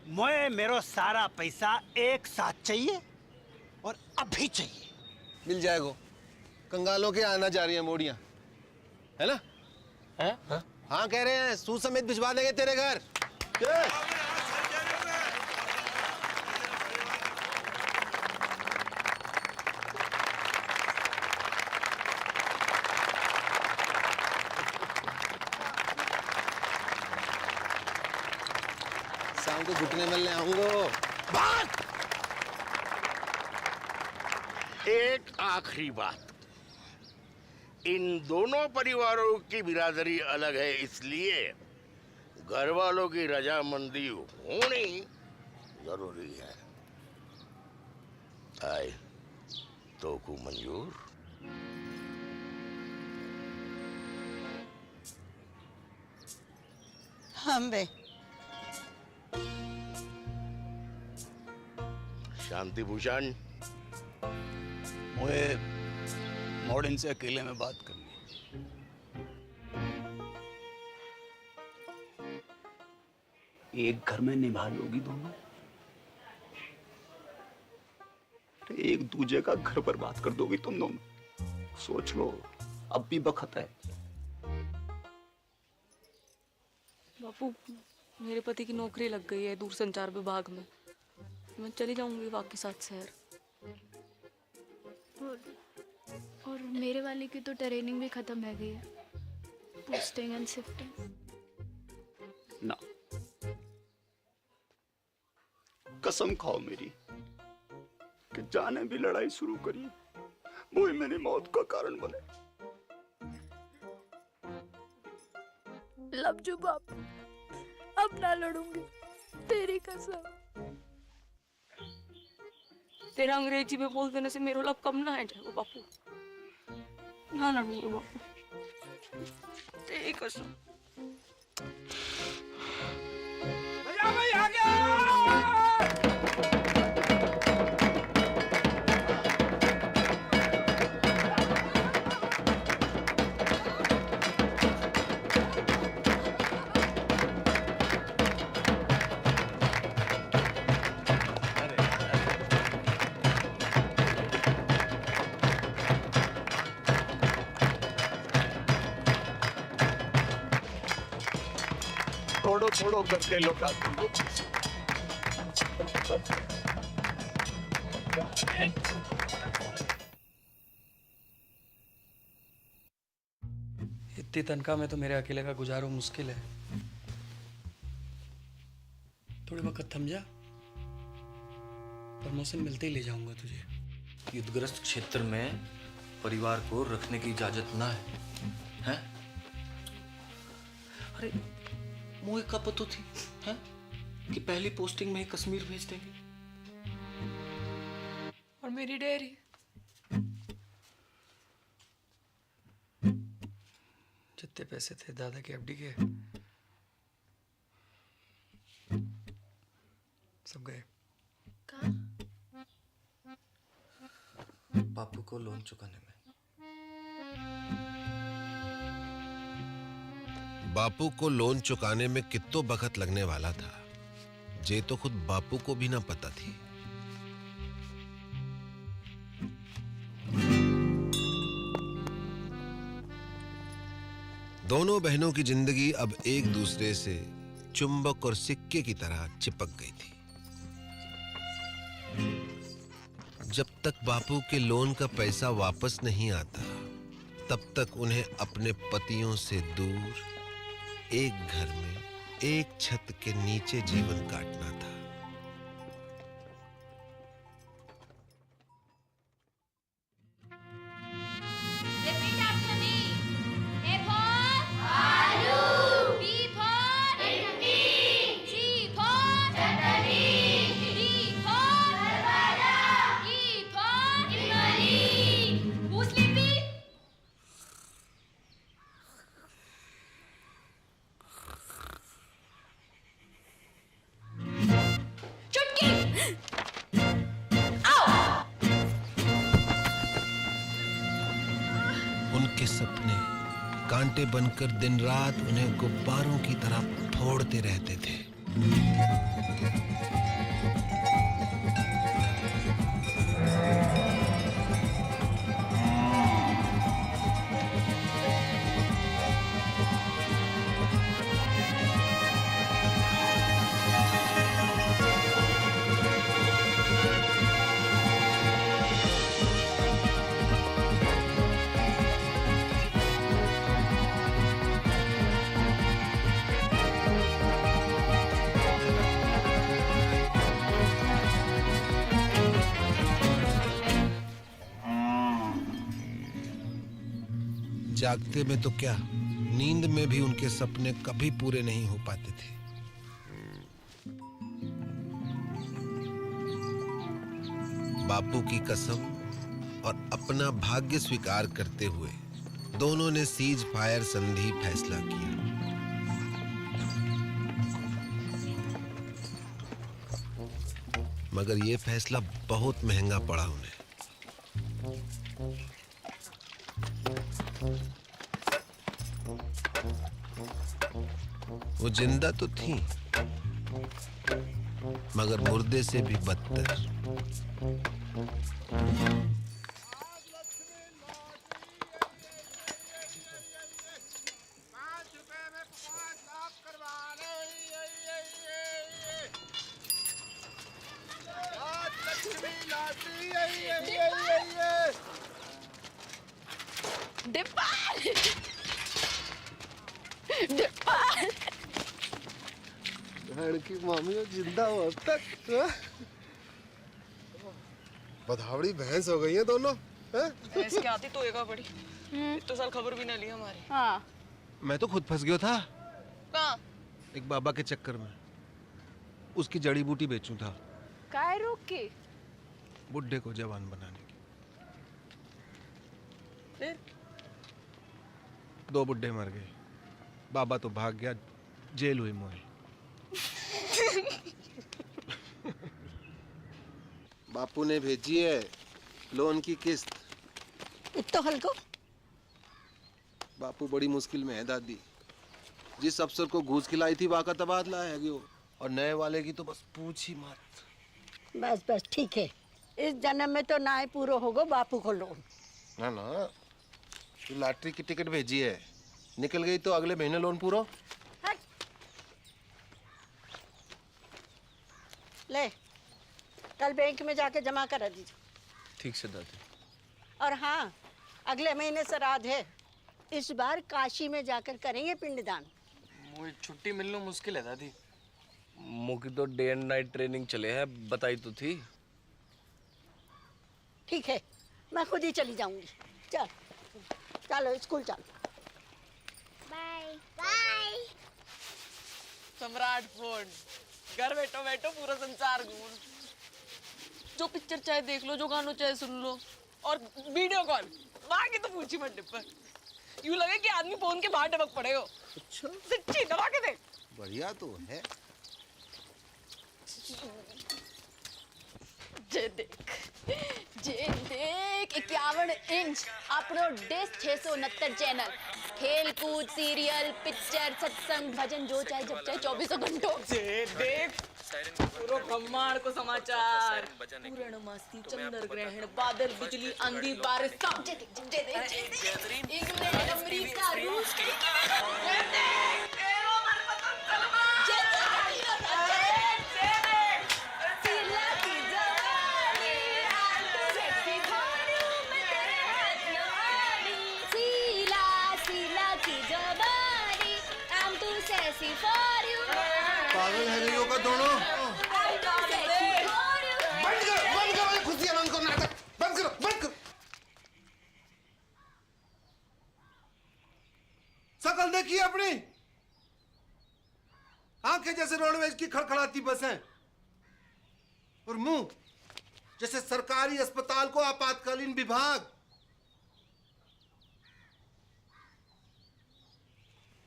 मैं मेरो सारा पैसा एक साथ चाहिए और अभी चाहिए। मिल जाएगा। कंगालों के आना जा रही है मोड़ियां, है ना? हैं? हाँ कह रहे हैं, सूद समेत भिजवा देंगे तेरे घर। शाम को घुटने मिलने आऊंगा। बात एक आखिरी बात, इन दोनों परिवारों की बिरादरी अलग है, इसलिए घर वालों की रजामंदी होनी जरूरी है। आए तो को मंजूर? हम बे शांति भूषण, मुझे मॉडर्न से अकेले में बात करनी। एक घर में निभा लोगी दोनों? एक दूजे का घर बर्बाद कर दोगी तुम दोनों। सोच लो, अब भी वक्त है। बापू, मेरे पति की नौकरी लग गई है दूरसंचार विभाग में। मैं चली जाऊंगी बाकी साथ शहर। और मेरे वाले की तो ट्रेनिंग भी खत्म है गई है, पोस्टिंग एंड शिफ्टिंग। ना, कसम खाओ मेरी कि जाने भी लड़ाई शुरू करी वो ही मेरी मौत का कारण बने। लवजू बापू, अब ना लड़ूंगी, तेरी कसम। तेरा अंग्रेजी में बोल देने से मेरा लब कम ना है जाएगा बापू। ना लड़ूंगी बापू, तेरी कसम। भैया भाई आ गया। थोड़ो थोड़ो करके लौटा दूंगा। इतनी तनख्वाह में तो मेरे अकेले का गुजारो मुश्किल है। थोड़े वक्त थम जा, प्रमोशन मिलते ही ले जाऊंगा तुझे। युद्धग्रस्त क्षेत्र में परिवार को रखने की इजाजत ना है, हैं? अरे मुझे कब पता थी, हैं? कि पहली पोस्टिंग में ही कश्मीर भेज देंगे। और मेरी डेयरी, जितने पैसे थे दादा के एफडी के सब गए। बापू को लोन चुकाने में। बापू को लोन चुकाने में कितो बखत लगने वाला था, जे तो खुद बापू को भी ना पता थी। दोनों बहनों की जिंदगी अब एक दूसरे से चुंबक और सिक्के की तरह चिपक गई थी। जब तक बापू के लोन का पैसा वापस नहीं आता, तब तक उन्हें अपने पतियों से दूर एक घर में एक छत के नीचे जीवन काटना था। उनके सपने कांटे बनकर दिन रात उन्हें गुब्बारों की तरह फोड़ते रहते थे। जागते में तो क्या, नींद में भी उनके सपने कभी पूरे नहीं हो पाते थे। बापू की कसम और अपना भाग्य स्वीकार करते हुए दोनों ने सीज फायर संधि फैसला किया। मगर यह फैसला बहुत महंगा पड़ा उन्हें। वो जिंदा तो थी, मगर मुर्दे से भी बदतर। बहन की मामी हो जिंदा हो अब तक। हाँ? बधावड़ी भैंस हो गई है दोनों। हाँ? भैंस के आती तो एगा बड़ी। तो साल खबर भी ना ली हमारी। हाँ मैं तो खुद फंस गया था कहाँ? एक बाबा के चक्कर में। उसकी जड़ी बूटी बेचूं था काय रोक के? बुड्ढे को जवान बनाने की। फिर 2 बुड्ढे मर गए, बाबा तो भाग गया, जेल हुई मोए। बापू ने भेजी है लोन की किस्त। इतो हल्को बापू बड़ी मुश्किल में है दादी। जिस अफसर को घूस खिलाई थी वाका तबादला है गयो, और नए वाले की तो बस पूछ ही मत। बस बस ठीक है, इस जन्म में तो ना ही पूरा होगा बापू को लोन। ना ना, तो लॉटरी की टिकट भेजी है, निकल गई तो अगले महीने लोन पूरा। ले कल बैंक में जाके जमा करा दीजिए। ठीक से दादी। और हाँ, अगले महीने श्राद्ध है, इस बार काशी में जाकर करेंगे पिंडदान। मुझे छुट्टी मिलना मुश्किल है दादी। मुझे तो डे एंड नाइट ट्रेनिंग चले है, बताई तो थी। ठीक है, मैं खुद ही चली जाऊंगी। चल चलो स्कूल चलो। Bye bye. सम्राट फोन, घर बैठो बैठो पूरा संसार घूम। जो पिक्चर चाहे देख लो, जो गानों चाहे सुन लो, और वीडियो कॉल वहां की तो पूछी मत डिब्बर। यूं लगे कि आदमी फोन के बाहर टपक पड़े हो। अच्छा सच्ची दबा के देख। बढ़िया तो है। जे देख 51 इंच अपनो डिश 669 चैनल, खेल कूद, सीरियल, पिक्चर, सत्संग, भजन, जो चाहे जब चाहे 24 घंटों। जे देख पूरा ब्रह्मांड को समाचार, पूर्णमासी, चंद्र ग्रहण, बादल, बिजली, आंधी, बारिश, सब जे देख। इंग्लैंड, अमेरिका, रूस, पागल है गई का दोनों। बंद करो खुशियां, बंद करो नाटक, बंद करो। शकल देखिए अपनी, आंखें जैसे रोडवेज की खड़खड़ाती बसें, और मुंह जैसे सरकारी अस्पताल को आपातकालीन विभाग।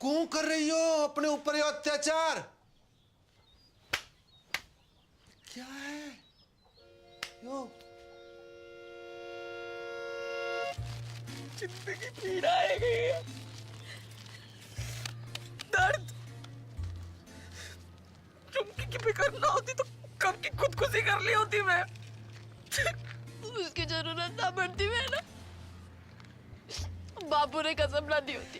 क्यों कर रही हो अपने ऊपर ये अत्याचार? क्या है यो? जिंदगी पीड़ा है गई, दर्द। चुमकी की फिक्र ना होती तो कब की खुदकुशी कर ली होती मैं। उसकी जरूरत ना पड़ती मैं ना, बापू ने कसम ना दी होती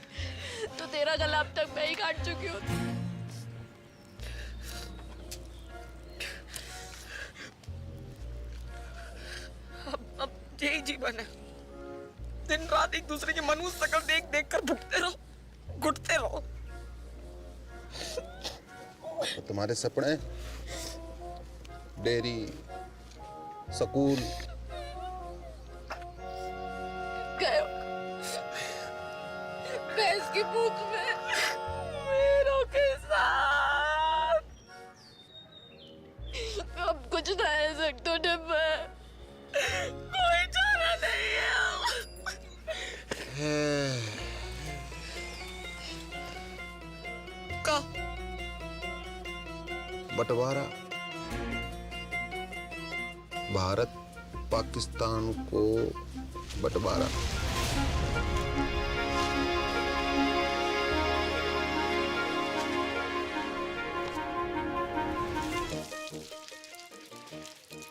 तो तेरा गला अब तक मैं ही काट चुकी होती। अब यही जीवन है, दिन रात एक दूसरे की मनुष्य शक्ल देख देख कर भुगते रहो, घुटते रहो। तो तुम्हारे सपने डेयरी, स्कूल, भैंस की पूंछ में मेरों के साथ अब कुछ ना है सकते डिब्बा, कोई चारा नहीं है। का बंटवारा, भारत पाकिस्तान को बंटवारा।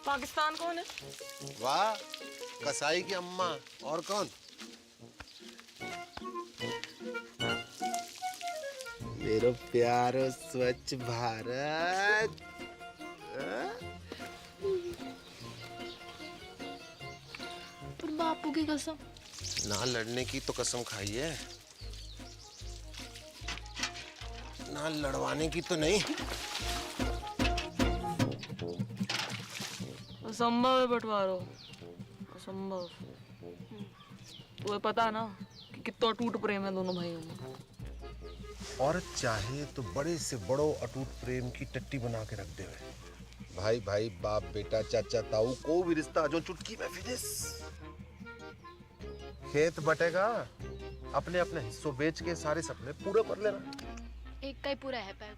पाकिस्तान कौन है? वाह, कसाई की अम्मा, और कौन? मेरा प्यारो स्वच्छ भारत। पर बापू की कसम, ना लड़ने की तो कसम खाई है, ना लड़वाने की तो नहीं। असंभव है बंटवारो, असंभव। तुम्हें पता ना कि कितना टूट प्रेम है दोनों भाइयों में। औरत चाहे तो बड़े से बड़ो अटूट प्रेम की टट्टी बना के रख दे। भाई भाई, बाप बेटा, चाचा ताऊ, को भी रिश्ता जो चुटकी में फिनिश। खेत बटेगा, अपने अपने हिस्सों बेच के सारे सपने पूरे कर लेना। एक का ही पूरा है पैर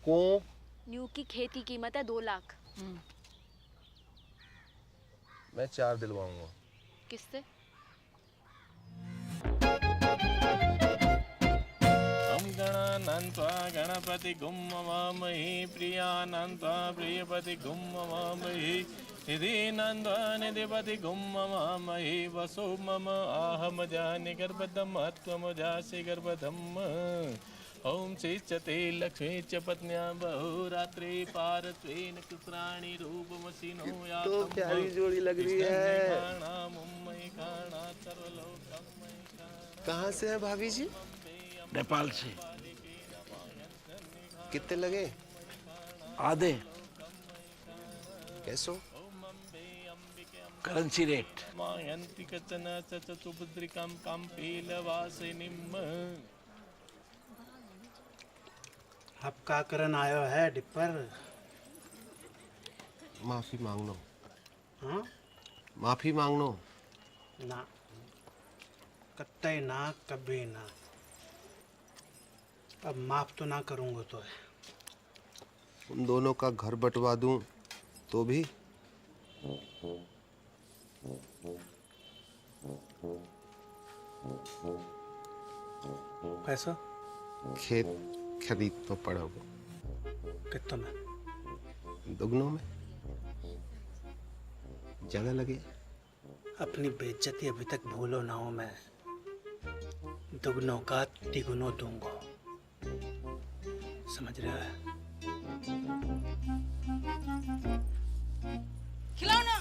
को न्यू की खेत की कीमत है 2 लाख। मैं 4 दिलवाऊंगा। किससे? गणानन्त्वा गणपति गुम्मवामहि प्रियानन्त्वा प्रियपति गुम्मवामहि निधिनन्त्वा निधिपति गुम्मवामहि वसु मम आहमजानि गर्भदमत्वमजासि गर्भदम् ओम श्रीचते लक्ष्मी च पत्न्या बहुरात्रि पारत्वेन कुत्राणि रूपमसिनो या तो प्यारी जोड़ी लग रही है। कहाँ से है भाभी जी? नेपाल से। कितने लगे? आधे। कैसो? Currency rate. मायन्ति कचन चतुभद्रिकां काम्पीलवासिनीम्। अब का करन आयो है डिपर? माफी मांगनो। हाँ? माफी मांगनो। ना, कत्ते ना, कभी ना। अब माफ तो ना करूंगा तो है। उन दोनों का घर बंटवा दूं तो भी? पैसा? खेत खरीद तो पड़ोगे। कितना में? दुगनों में। जगह लगे। अपनी बेइज्जती अभी तक भूलो ना हो। मैं दुगनों का तिगुनों दूंगा, समझ रहे हो? खिलाओ ना।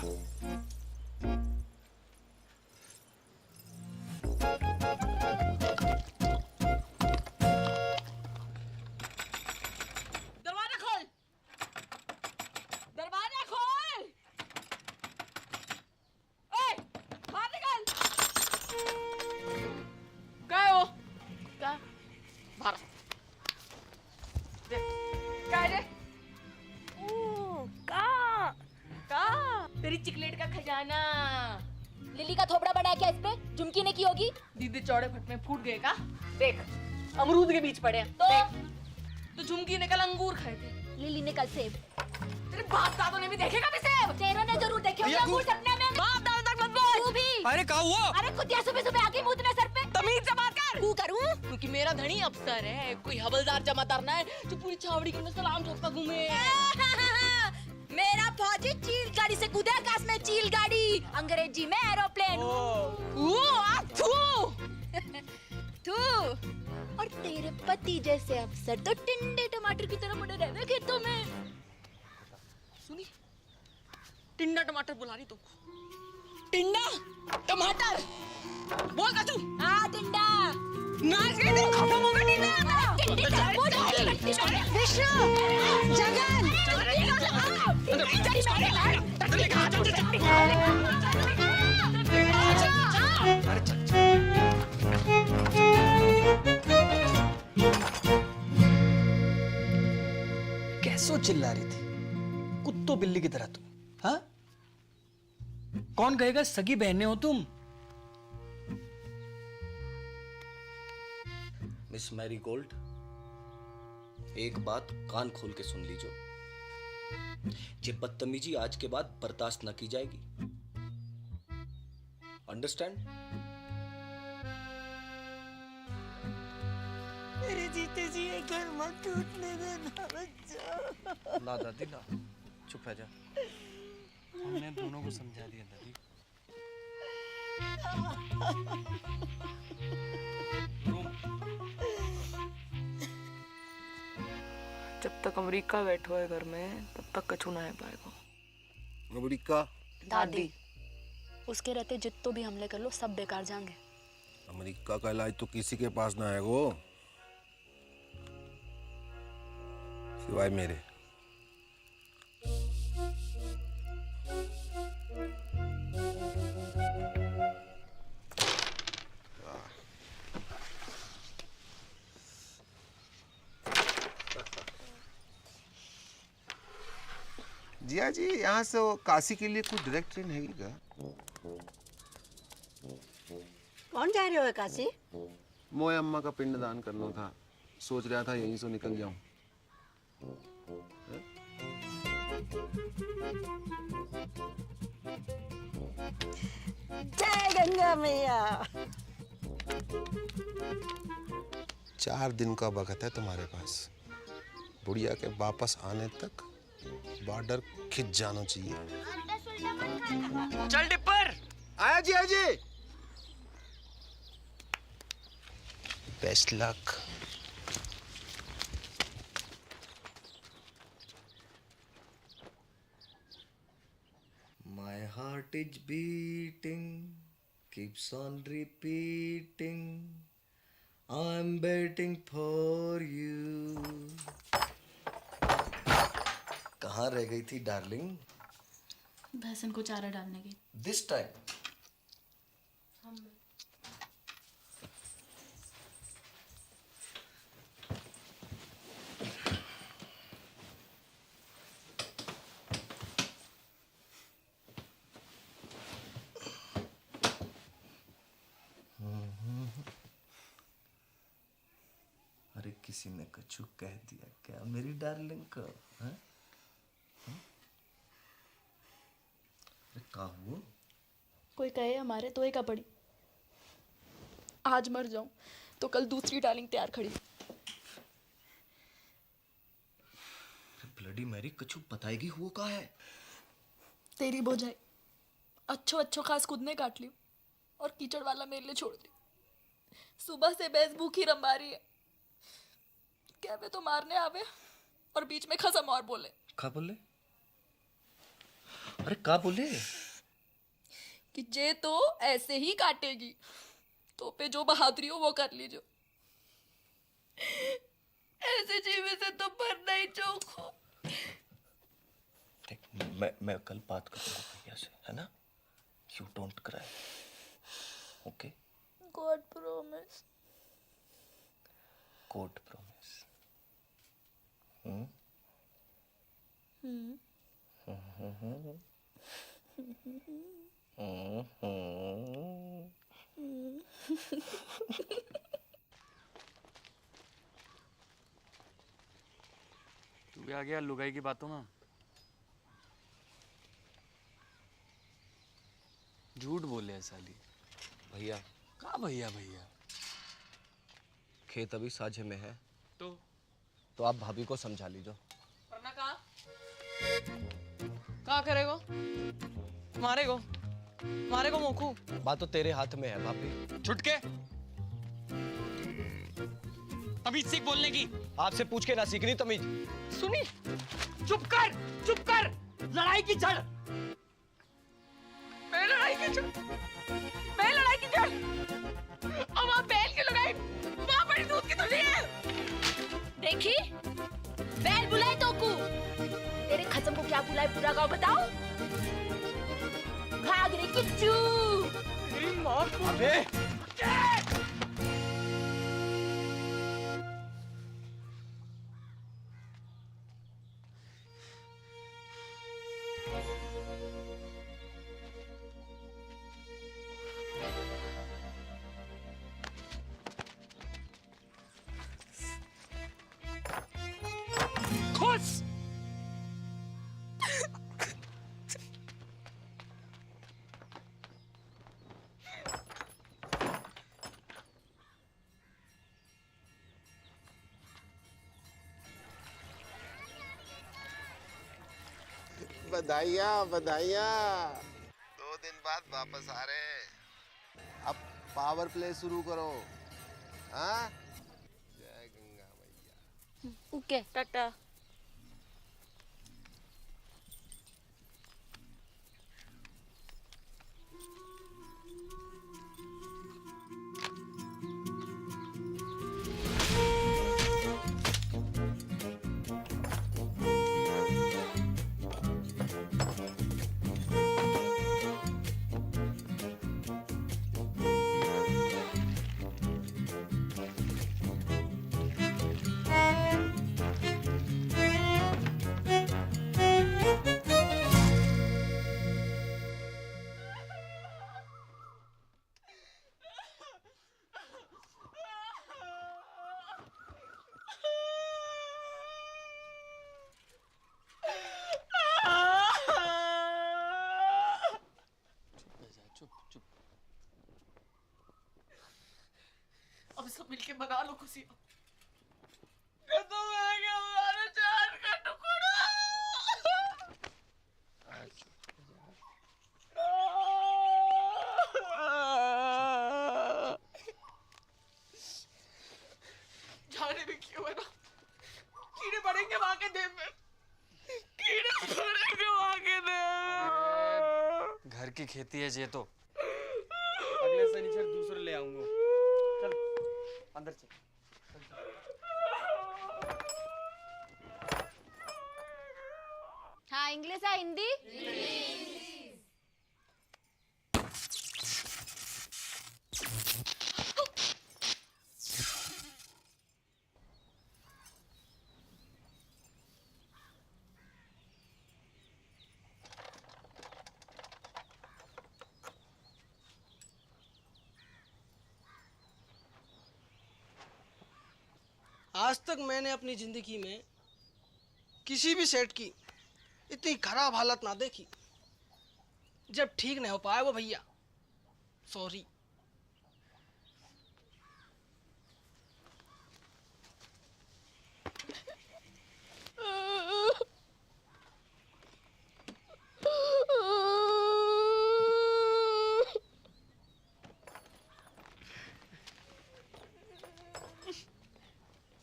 दरवाजा खोल, दरवाजा खोल। ओए, बाहर निकल। गए हो? का? बाहर। क्या है? तेरी चिकलेट का खजाना। लिली का थोपड़ा बड़ा है क्या इस पे? झुमकी ने की होगी। दीदी चौड़े फट में फूट गए का? देख, अमरूद के बीच पड़े हैं। तो झुमकी ने कल अंगूर खाए थे, लिली ने कल सेब। तेरे बाप दादों ने भी देखे कभी सेब? तेरे ने जरूर देखे होंगे अंगूर सपने में। बाप दादों तक मत बोल। तू भी। अरे क्या हुआ? अरे कुतिया सुबह सुबह आके मुंह सर पे। तमीज से बात कर। तू करूं? क्योंकि मेरा धनी अफसर है, कोई हवलदार जमादार ना है जो पूरी छावड़ी के में सलाम ठोकता घूमे। मेरा फौजी चील गाड़ी से कूदे आकाश में, चील गाड़ी, अंग्रेजी में एरोप्लेन। तू और तेरे पति जैसे अफसर तो टिंडे टमाटर की तरह बड़े रहे खेतों में। सुनी, टिंडा टमाटर बुला रही तो। टिंडा टमाटर बोल का तू। हाँ टिंडा। नाच गई तो खत्म हो गई टिंडा। विष्णु, जगन, कैसो चिल्ला रही थी कुत्तों बिल्ली की तरह तुम? हाँ, कौन कहेगा सगी बहनें हो तुम? मिस मैरी गोल्ड, एक बात कान खोल के सुन लीजिए। ये बदतमीजी आज के बाद बर्दाश्त न की जाएगी। अंडरस्टैंड? मेरे जीते जी ये घर मत टूटने देना बच्चा। ना दादी ना, चुप रह जा। हमने दोनों को समझा दिया दादी। जब तक अमेरिका बैठो है घर में तब तक कछु ना है पाएगा। अमेरिका? दादी, उसके रहते जितने भी हमले कर लो सब बेकार जाएंगे। अमेरिका का इलाज तो किसी के पास ना है वो, सिवाय मेरे। जिया जी, यहाँ से वो काशी के लिए कोई डायरेक्ट ट्रेन है क्या? कौन जा रहे हो काशी? मोए अम्मा का पिंडदान करना था, सोच रहा था यहीं से निकल जाऊं। जय गंगा मैया। 4 दिन का वक्त है तुम्हारे पास। बुढ़िया के वापस आने तक बॉर्डर खिंच जाना चाहिए। चल डिपर। आया जी, आया जी। Best luck. My heart is beating, keeps on repeating. I'm waiting for you. कहाँ रह गई थी डार्लिंग? भैंसन को चारा डालने की। This time. अरे किसी ने कछु कह दिया क्या मेरी डार्लिंग को? हैं? अरे का हुआ? कोई कहे हमारे तो एक पड़ी। आज मर जाऊं तो कल दूसरी डार्लिंग तैयार खड़ी। ब्लडी मैरी, कछु बताएगी हुआ का है? तेरी बोझाई अच्छो अच्छो खास खुद ने काट ली और कीचड़ वाला मेरे लिए छोड़ दी। सुबह से भैंस भूखी रंबा रही है। कहवे तो मारने आवे और बीच में खसम और बोले। का बोले? अरे का बोले? कि जे तो ऐसे ही काटेगी तो पे जो बहादुरी हो वो कर लीजो। ऐसे जीवे से तो पर नहीं चौको। मैं कल बात करूंगा भैया से, है ना? You don't cry, okay? God promise. God promise. तू भी आ गया लुगाई की बातों में। झूठ बोले है साली। भैया कहाँ भैया भैया? खेत अभी साझे में है तो आप भाभी को समझा लीजो। वरना कहाँ करेगो? मारेगो मोखू। बात तो तेरे हाथ में है भाभी। छुटके तमीज सीख बोलने की। आपसे पूछ के ना सीखनी तमीज। सुनी, चुप कर। लड़ाई की जड़। मैं लड़ाई की जड़। अब आप बैल की लड़ाई मां बड़ी दूध की तुझी है। देखी बैल बुलाए तो को तेरे खसम को क्या बुलाए पूरा गाँव बताओ। घाघरे किच्चू। मेरी मां को अबे खुश। बधाइयाँ 2 दिन बाद वापस आ रहे हैं। अब पावर प्ले शुरू करो। हाँ? जय गंगा मैया। ओके टाटा। सब मिलके बना लो खुशियाँ। खत्म हो गया हमारा जान का टुकड़ा। जाने भी क्यों है ना, कीड़े पड़ेंगे वहां के देह में, कीड़े पड़ेंगे वहां के देह। घर की खेती है ये तो। अगले शनिचर दूसरे ले आऊंगा। चल अंदर चल। हाँ, इंग्लिश या हिंदी? आज तक मैंने अपनी जिंदगी में किसी भी सेठ की इतनी खराब हालत ना देखी। जब ठीक नहीं हो पाया वो भैया, सॉरी।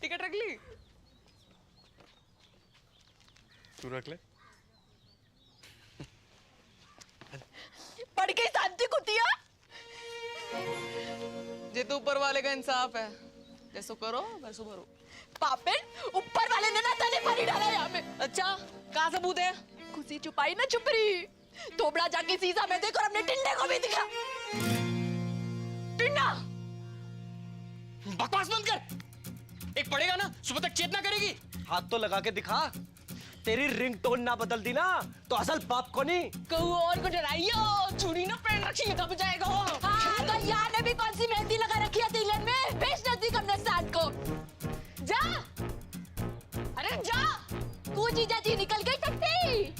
टिकट रख ली? तू रख ले। पढ़ के शांति कुतिया। ये तो ऊपर वाले का इंसाफ है, जैसो करो वैसो भरो। पापेन, ऊपर वाले ने ना तने पानी डाला यहाँ पे। अच्छा, कहाँ सबूत है? खुशी छुपाई ना छुप रही। थोबड़ा जाके शीशा में देख और अपने टिंडे को भी दिखा। टिंडा, बकवास बंद कर। एक पड़ेगा ना, सुबह तक चेतना करेगी। हाथ तो लगा के दिखा। तेरी रिंगटोन ना बदल दी ना तो असल बाप को नहीं। कहूँ और को डराइयो, चूड़ी ना पहन रखी है तब जाएगा वो। हाँ, तो यार ने भी कौन सी मेहंदी लगा रखी है तिलक में? बेच नदी कमने साथ को। जा, अरे जा, तू जीजा जी निकल गई टट्टी।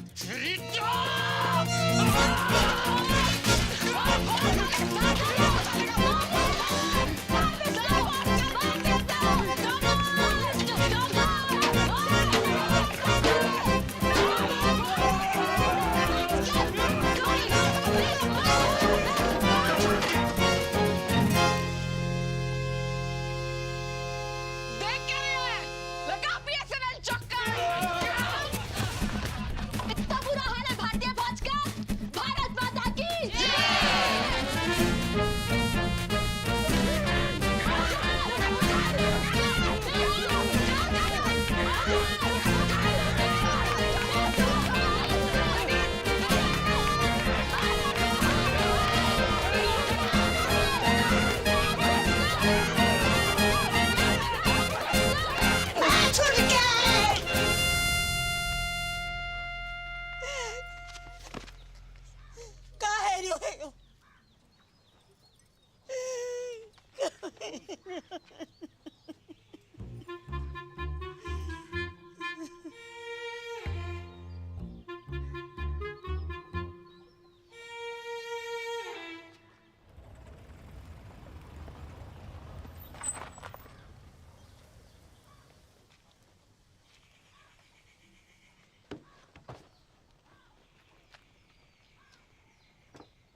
इतना बुरा हाल है भारतीय फौज का। भारत माता की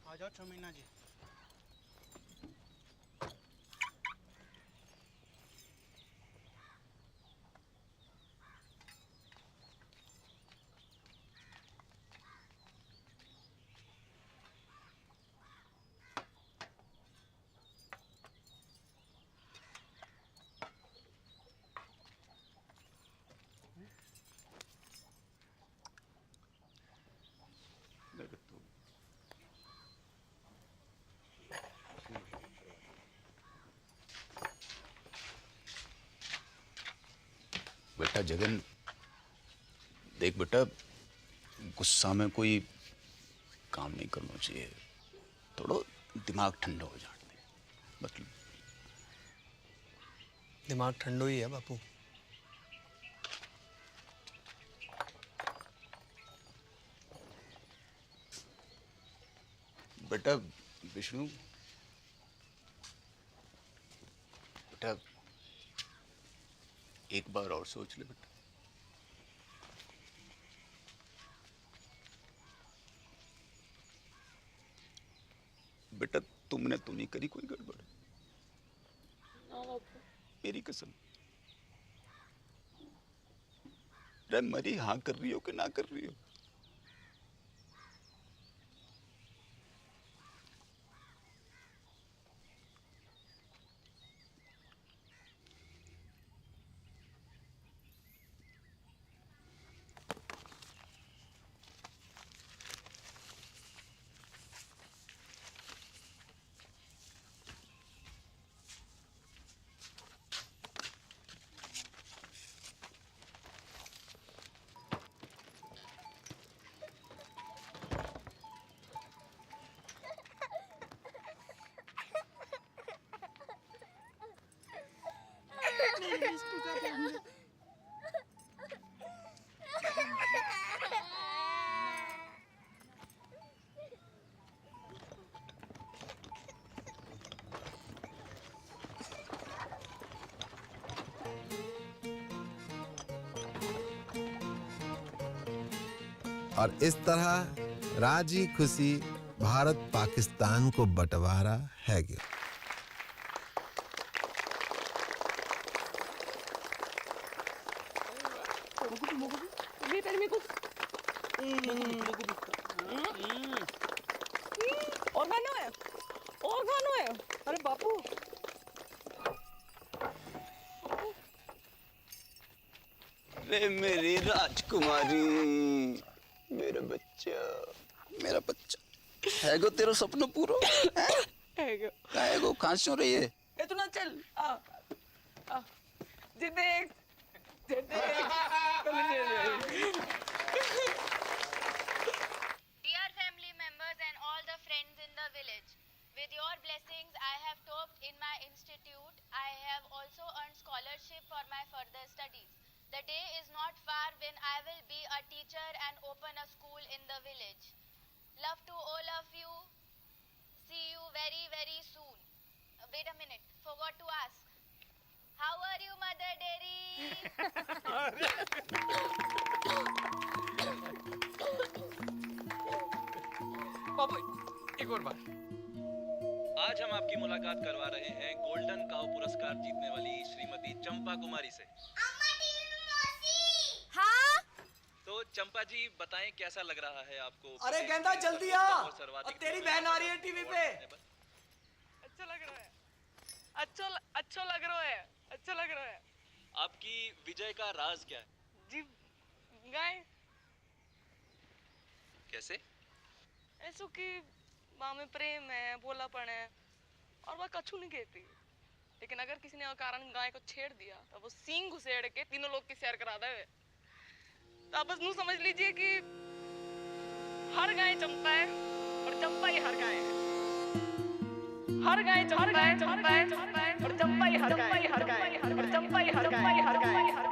आ जाओ 6 महीना जी। बेटा जगन, देख बेटा, गुस्सा में कोई काम नहीं करना चाहिए। थोड़ा दिमाग ठंडा हो जाने दे। मतलब दिमाग ठंडो ही है बापू। बेटा विष्णु, बेटा एक बार और सोच ले बेटा। बेटा तुमने तो नहीं करी कोई गड़बड़? मेरी कसम। रे मरी हाँ कर रही हो कि ना कर रही हो? और इस तरह राजी खुशी भारत पाकिस्तान को बंटवारा है गया। और गानो है। अरे बापू रे मेरी राजकुमारी, मेरा बच्चा, मेरा बच्चा है गो तेरा सपना पूरा है गो। कहाँ से हो रही है? ए तू ना चल आ जे देख Dear family members and all the friends in the village, with your blessings I have topped in my institute. I have also earned scholarship for my further studies. The day is not far when I will be a teacher and open a school in the village. Love to all of you. See you very, very soon. Wait a minute, forgot to ask. How are you, Mother Dairy? बाबू एक और बार। आज हम आपकी मुलाकात करवा रहे हैं गोल्डन काउ पुरस्कार जीतने वाली श्रीमती चंपा कुमारी से। हाँ? तो चंपा जी बताएं कैसा लग रहा है आपको? अरे गेंदा जल्दी आ, अब तेरी बहन आ रही है टीवी पे। अच्छा लग रहा है, अच्छा लग रहा है, अच्छा लग रहा है। आपकी विजय का राज क्या है? जी गाय कैसे? ऐसो कि माँ में प्रेम है, भोलापन है और वह कछु नहीं कहती। लेकिन अगर किसी ने अकारण गाय को छेड़ दिया तो वो सींग घुसेड़ के तीनों लोग की सैर करा दे। तो आप बस नू समझ लीजिए कि हर गाय चंपा है और चंपा ही हर गाय है। हर गाय चंपा है और चंपा ही हर गाय है, और चंपा ही हर गाय है।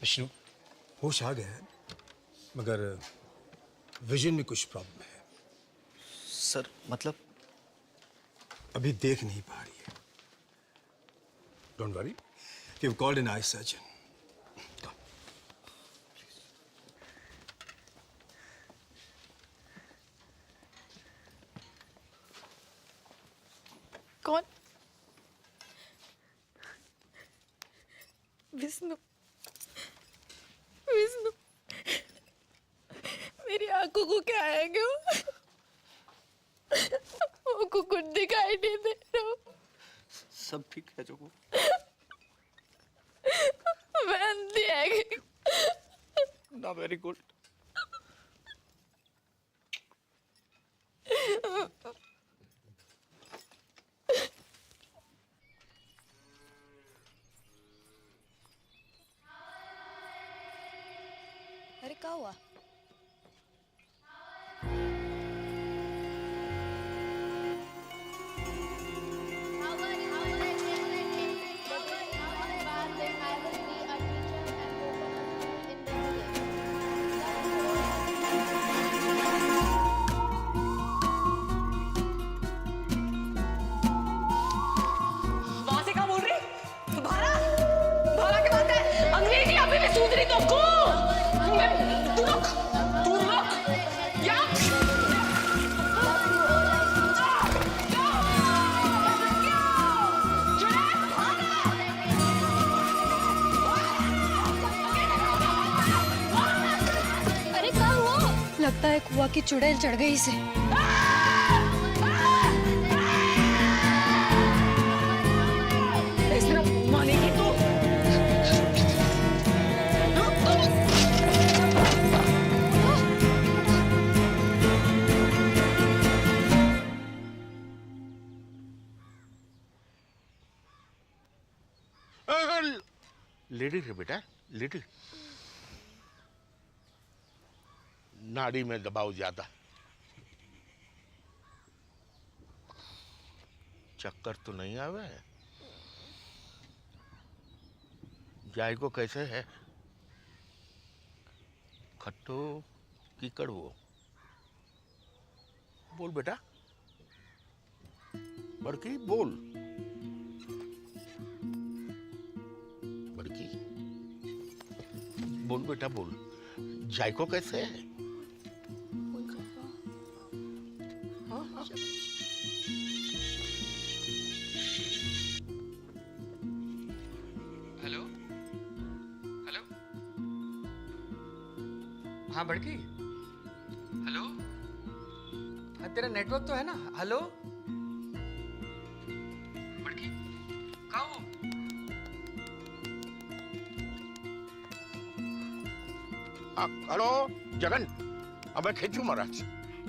विष्णु होश आ गया है, मगर विजन में कुछ प्रॉब्लम है। सर मतलब? अभी देख नहीं पा रही है। Don't worry, we have called an eye surgeon. कौन? विष्णु। विष्णु, मेरी आंखों को क्या आएगा? वो को कुछ दिखाई नहीं दे रहा। सब ठीक है जोगू? मैं अंधी है। ना वेरी गुड। अरे क्या हुआ? वहां से क्या बोल रही? भारा? भारा की बात है। अंग्रेजी अभी भी सूझ रही तो को। तू रुक। या? अरे क्या हुआ? लगता है कुआ की चुड़ैल चढ़ गई इसे। मानेगी तू? लिटिल है बेटा, लिटिल। नाड़ी में दबाव ज्यादा। चक्कर तो नहीं आवे? जायको कैसे है? खट्टो की कड़वो? बोल बेटा, बड़की बोल। बड़की बोल बेटा बोल। जायको कैसे है? हेलो हेलो, हाँ बड़की। हेलो, हाँ तेरा नेटवर्क तो है ना? हेलो बड़की, कहाँ हो? हेलो जगन, अब मैं खींचू महाराज।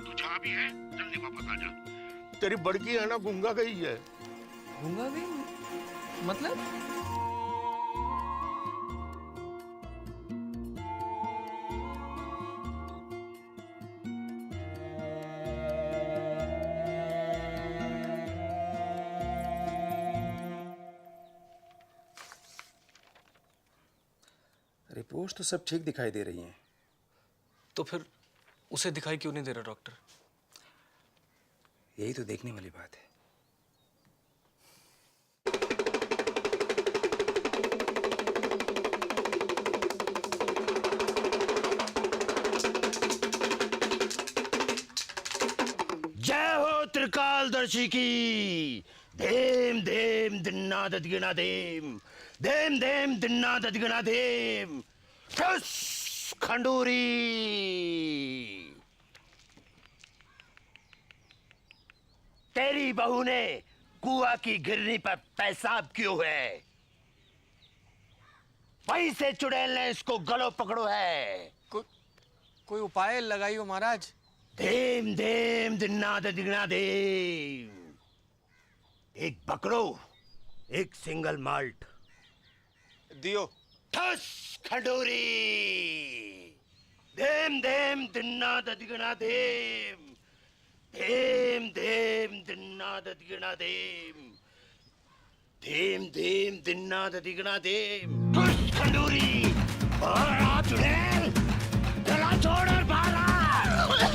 तू जहाँ भी है जल्दी वापस आ जा। तेरी बड़की है ना गूंगा गई है। गूंगा गई? मतलब? रिपोर्ट्स तो सब ठीक दिखाई दे रही हैं। तो फिर उसे दिखाई क्यों नहीं दे रहा डॉक्टर? यही तो देखने वाली बात है। जय हो त्रिकालदर्शी की। धेम धेम दिन्ना ददगिना धेम, धेम धेम दिन्ना ददगिना धेम। ठुस खंडूरी। तेरी बहू ने कुआ की गिरनी पर पेशाब क्यों है? वहीं से चुड़ैल ने इसको गलो पकड़ो है। कोई उपाय लगाइयो महाराज। धेम धेम दिन्ना ददिगना धेम। एक बकरो, एक सिंगल माल्ट दियो। ठस खंडूरी। धेम धेम दिन्ना ददिगना धेम, धेम धेम दिन्ना ददिगना धेम, धेम धेम दिन्ना ददिगना धेम। ठस खंडूरी। और चुड़ैल, गला छोड़ और बाहर आ।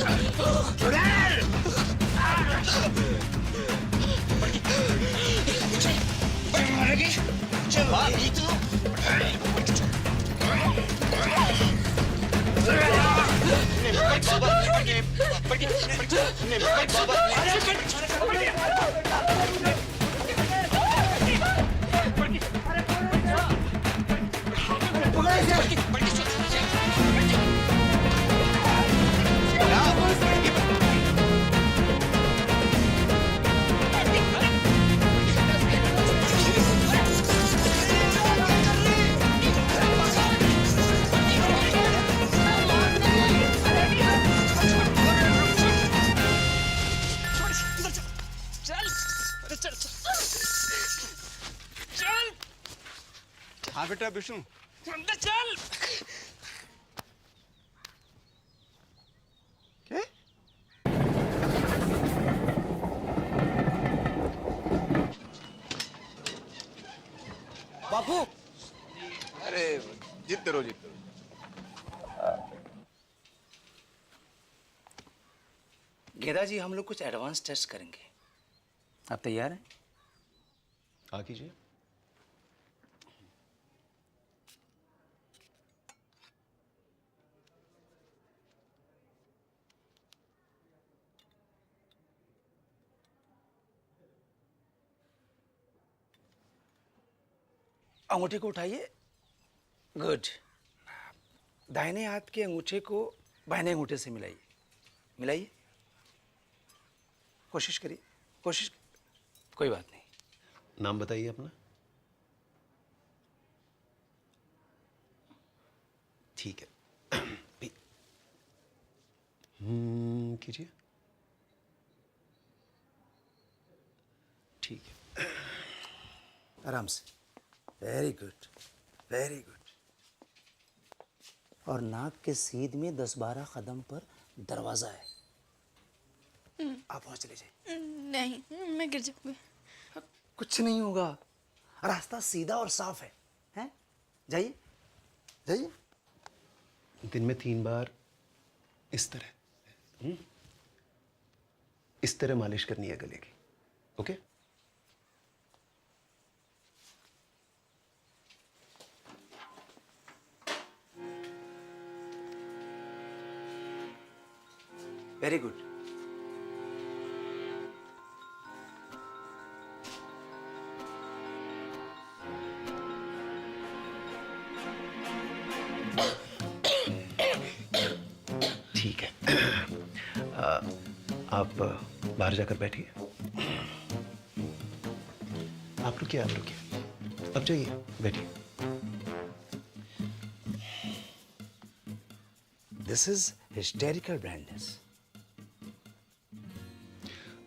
हाँ बेटा विष्णु, चल। क्या? बापू, अरे जीतते रहो जीतते रहो। गेदा जी, हम लोग कुछ एडवांस टेस्ट करेंगे। आप तैयार हैं? हाँ कीजिए। अंगूठे को उठाइए। गुड। दाहिने हाथ के अंगूठे को बाएं अंगूठे से मिलाइए। मिलाइए, कोशिश करिए, कोशिश। कोई बात नहीं। नाम बताइए अपना। ठीक है। कीजिए। ठीक है। आराम से। Very good, very good. और नाक के सीध में 10-12 कदम पर दरवाजा है। आप वहां चले जाइए। नहीं, मैं गिर जाऊंगी। कुछ नहीं होगा, रास्ता सीधा और साफ है। हैं? जाइए, जाइए। दिन में 3 बार इस तरह इस तरह मालिश करनी है गले की। ओके? Very good. ठीक है। आप बाहर जाकर बैठिए। आप रुकिए, आप रुकिए। अब जाइए, बैठिए। This is hysterical blindness.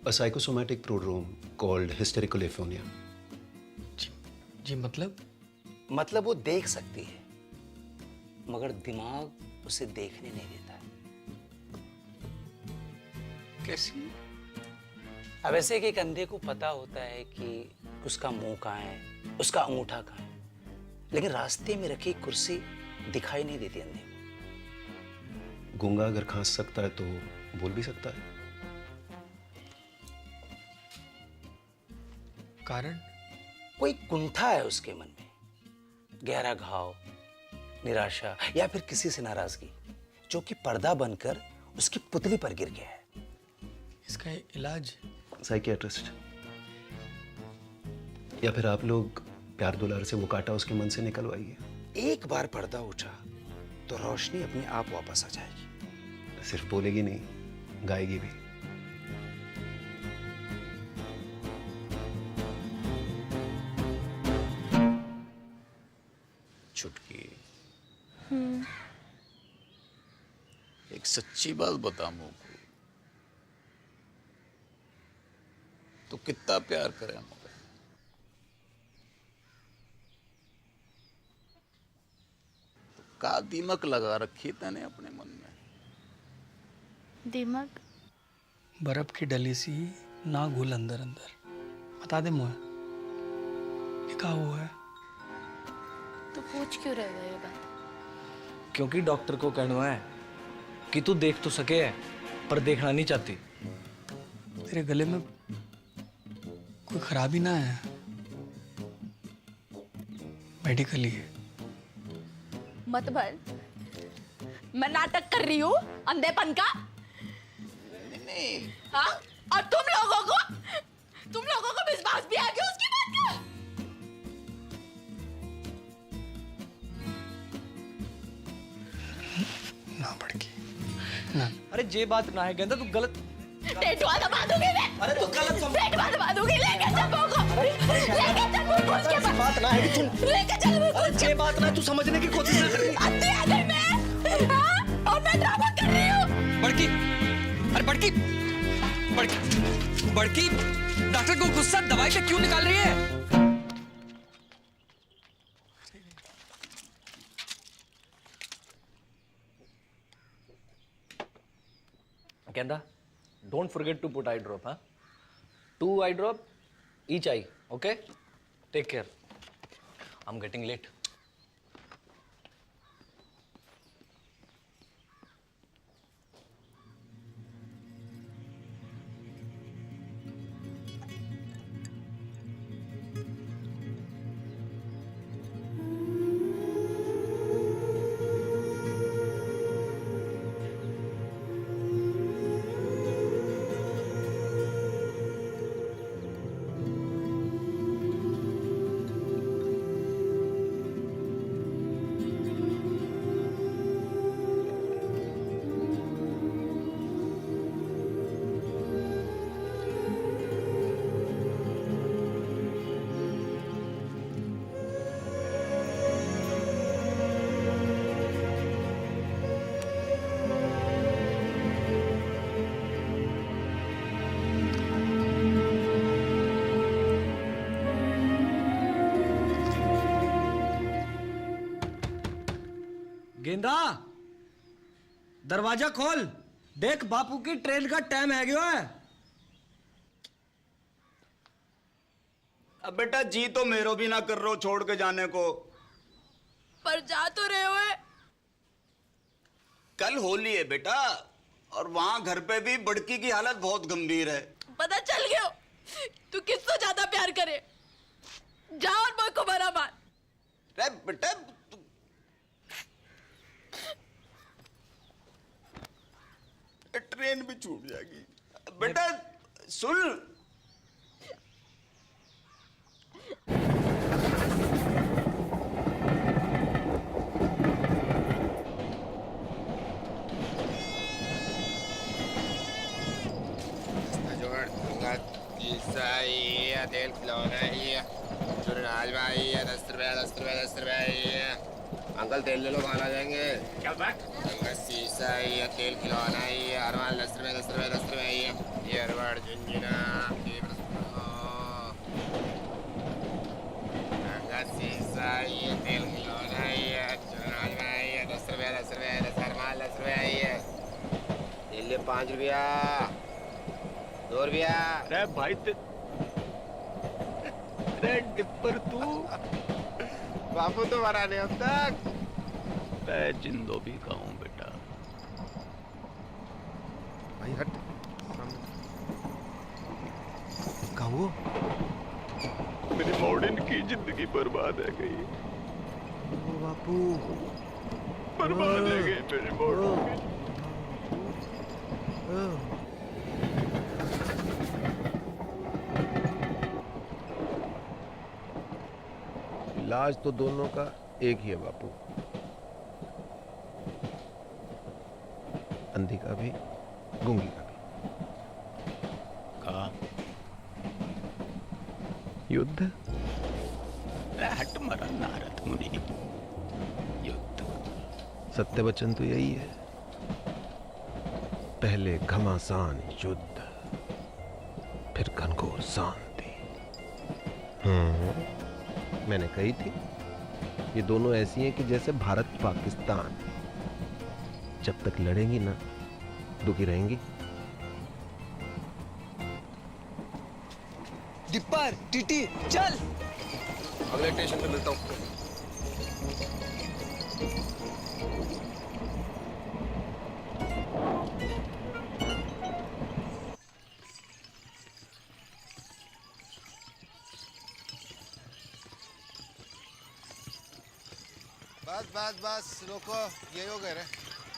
A psychosomatic prodrome called hysterical aphonia. जी मतलब वो देख सकती है, मगर दिमाग उसे देखने नहीं देता है। कैसी? अब ऐसे कि एक अंधे को पता होता है कि उसका मुंह कहाँ है, उसका अंगूठा कहाँ है, लेकिन रास्ते में रखी कुर्सी दिखाई नहीं देती अंधे को। गूंगा अगर खांस सकता है तो बोल भी सकता है। कारण? कोई कुंठा है उसके मन में, गहरा घाव, निराशा या फिर किसी से नाराजगी, जो कि पर्दा बनकर उसकी पुतली पर गिर गया है। इसका इलाज? साइकियाट्रिस्ट, या फिर आप लोग प्यार दुलार से वो कांटा उसके मन से निकलवाइए। एक बार पर्दा उठा तो रोशनी अपने आप वापस आ जाएगी। सिर्फ बोलेगी नहीं, गाएगी भी। छुटकी, एक सच्ची बात बता मुझको, तो कितना प्यार करे हमको? तो का दीमक लगा रखी तने अपने मन में? दिमाग? बर्फ की डली सी ना घुल अंदर अंदर। बता दे मुझे, ये क्या हुआ है? तो पूछ क्यों रहे हो ये बात? क्योंकि डॉक्टर को कहना है कि तू देख तो सके है, पर देखना नहीं चाहती। तेरे गले में कोई खराबी ना है? मेडिकली है। मत भर, मैं नाटक कर रही हूँ अंधेपन का। नहीं। हाँ? और तुम लोगों को विश्वास भी आ गया उसकी बात का? ना बड़की ना। अरे जे बात ना है गेंदा, तू गलत टेटवा दबा दूंगी मैं। अरे तू गलत समझ। टेटवा दबा दूंगी, लेके चल बोको। लेके चल बोको उसके पास। बात ना है कि तू लेके चल बोको। अरे जे बात ना, तू समझने की कोशिश ना कर रही। अति आ गई मैं। हाँ? और मैं ड्रामा कर रही हूँ। बड़की, अरे बड़की, बड़की, डॉक्टर को गुस्सा दवाई से क्यों निकाल रही है? Kenda, don't forget to put eye drop, huh? 2 eye drop, each eye, okay? Take care. I'm getting late. गेंदा, दरवाजा खोल। देख बापू की ट्रेन का टाइम है गया है। अब बेटा जी तो मेरो भी ना कर रहे हो छोड़ के जाने को। पर जा तो रहे हो। कल होली है बेटा, और वहां घर पे भी बड़की की हालत बहुत गंभीर है। पता चल गया तू किससे ज्यादा प्यार करे। जा और बोल को बरा मार। अरे बेटा ट्रेन भी छूट जाएगी। बेटा सुन, तेल खिलौना है, चुनाज भाई 10 रुपया 10 रुपया 10 रुपया। अंकल तेल ले लो, खाना जाएंगे। क्या बात? शीशा है, तेल खिलौना है, अरवाल 10 रुपया 10 रुपया 10 रुपया। ये अरवाड़ झुंझुना शीशा है, तेल खिलौना है, चुनाज भाई 10 रुपया 10 रुपया 10 अरवाल 10 रुपया। तेल ले 5 रुपया 2 रुपया। अरे भाई अरे डिप्पर तू बापू तो मरा नहीं अब तक। मैं जिंदो भी खाऊं बेटा। भाई हट। कहो मेरी मॉडर्न की जिंदगी बर्बाद है गई। ओ बापू बर्बाद है गई मेरी मॉडर्न की। इलाज तो दोनों का एक ही है बापू, अंधी का भी गूंगी का भी। कहा युद्ध। हट मरा नारद मुनि। युद्ध सत्य वचन तो यही है, पहले घमासान युद्ध, फिर घनघोर शांति। मैंने कही थी ये दोनों ऐसी हैं कि जैसे भारत पाकिस्तान, जब तक लड़ेंगी ना दुखी रहेंगी। डिप्पर टीटी चल। अगले स्टेशन पे मिलता हूँ। बस बस बस रोको, यही हो गए रे।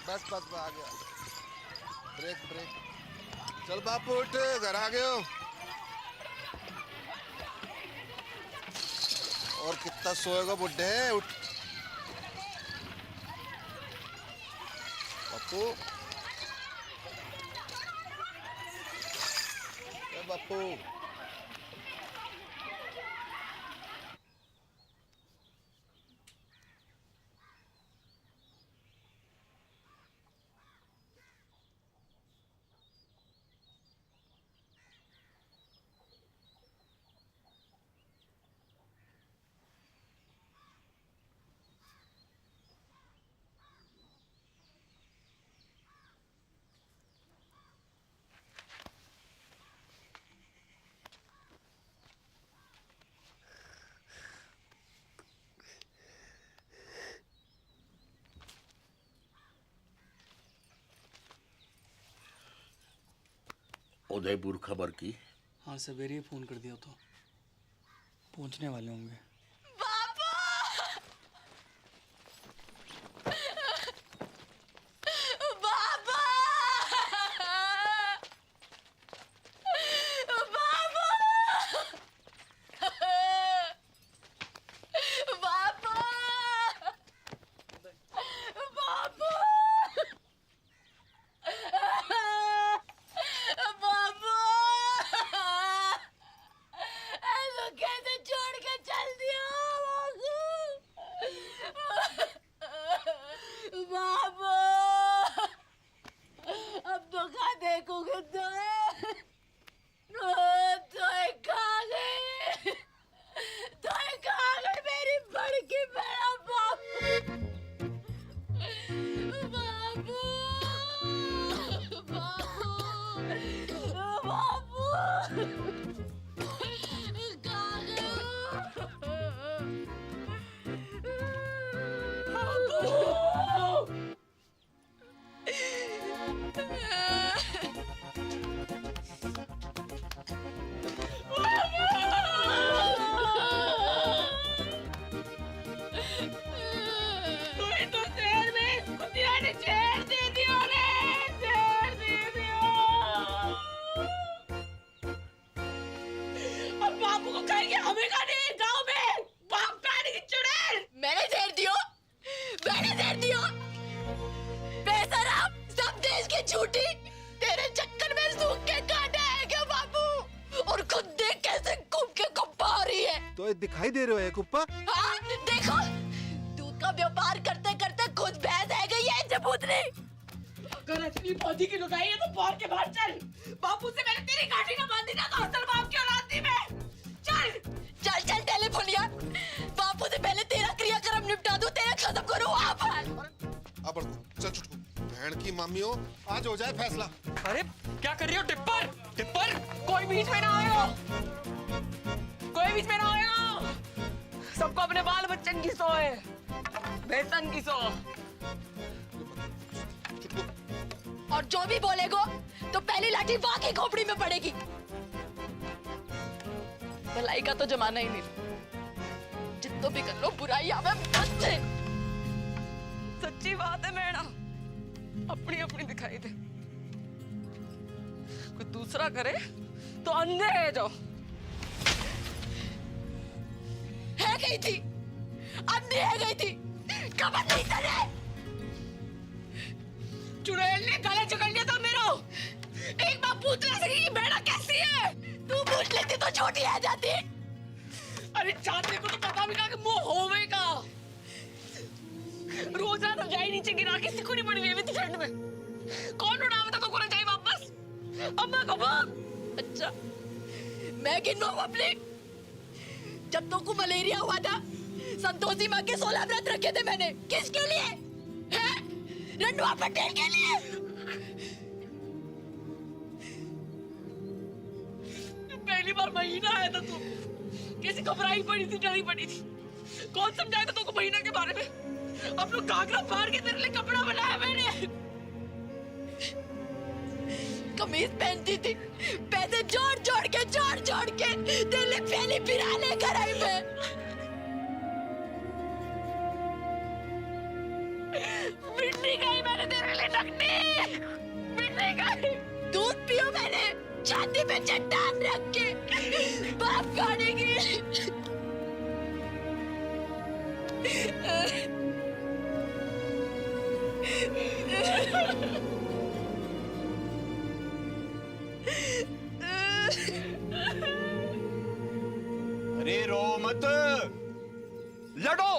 बस बस आ गया। ब्रेक ब्रेक चल बापू उठ, घर आ गए हो। और कितना सोएगा बुड्ढे, उठ बापू। ए बापू। उदयपुर खबर की? हाँ सवेरे ही फोन कर दिया तो पहुंचने वाले होंगे। दिखाई दे रहे हो एक कुप्पा? हाँ, देखो दूध का व्यापार करते करते खुद भैंस है गई है जबूतनी। अगर असली पौधी की लुगाई है तो बाहर के बाहर चल। बापू से मैंने तेरी गाड़ी ना बांधी ना तो असल बाप की औलाद थी मैं। चल चल चल टेलीफोनिया, बापू से पहले तेरा क्रियाक्रम निपटा दूं, तेरा खत्म करूं वहाँ पर। अब चल छुटकू, बहन की मम्मी हो, आज हो जाए फैसला। अरे क्या कर रही हो टिप्पर? टिप्पर कोई बीच में ना आयो, कोई बीच में ना आयो। सबको अपने बाल बच्चन की सो है, बेसन की सो। और जो भी बोलेगो तो पहली लाठी वहां की खोपड़ी में पड़ेगी। भलाई का तो जमाना ही नहीं, जितना भी कर लो बुराई आवे बस से। सच्ची बात है मैडम, अपनी अपनी दिखाई दे, कोई दूसरा करे तो अंधे है जो है गई थी, अंधी है गई थी, खबर नहीं चले। चुड़ैल ने गले जकड़ लिया था मेरा। एक बार पूछ ले सकी कि बेड़ा कैसी है? तू पूछ लेती तो छोटी आ जाती। अरे चाहते को तो पता भी ना कि मुंह होवेगा। रोज रात रजाई नीचे गिरा के सिकुड़ी पड़ी हुई थी ठंड में। कौन उड़ावे था तो को रजाई वापस? अम्मा को बोल। अच्छा मैं गिनूं अपनी? जब तो को मलेरिया हुआ था, संतोषी माँ के 16 व्रत रखे थे मैंने। किसके लिए? हैं? रंडवा पटेल के लिए। पहली बार महीना आया था तू, कैसी घबराई पड़ी थी, डरी पड़ी थी। कौन समझाएगा तुमको महीना के बारे में? अब लोग घाघरा फाड़ के तेरे लिए कपड़ा बनाया मैंने। कमीज पहनती थी, पैसे जोड़ जोड़ के तेरे लिए पहली बिरा लेकर आई मैं। मिट्टी गई मैंने तेरे लिए नकली, मिट्टी गई। दूध पियो मैंने, पे चट्टान रख के बाप खाने की। अरे रो मत, लड़ो।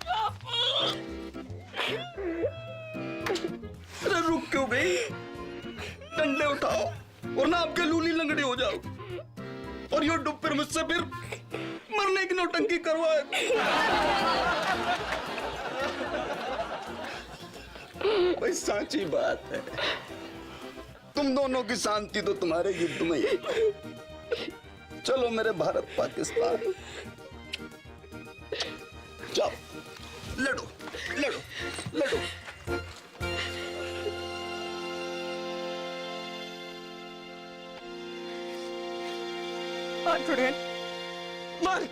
बापू, अरे रुक क्यों गई? डंडे उठाओ और ना आपके लूली लंगड़ी हो जाओ, और यो डुब फिर मुझसे फिर मरने की नौटंकी करवाए। भाई साची बात है, तुम दोनों की शांति तो तुम्हारे युद्ध में ही। चलो मेरे भारत पाकिस्तान, जाओ लड़ो लड़ो लड़ो। मार,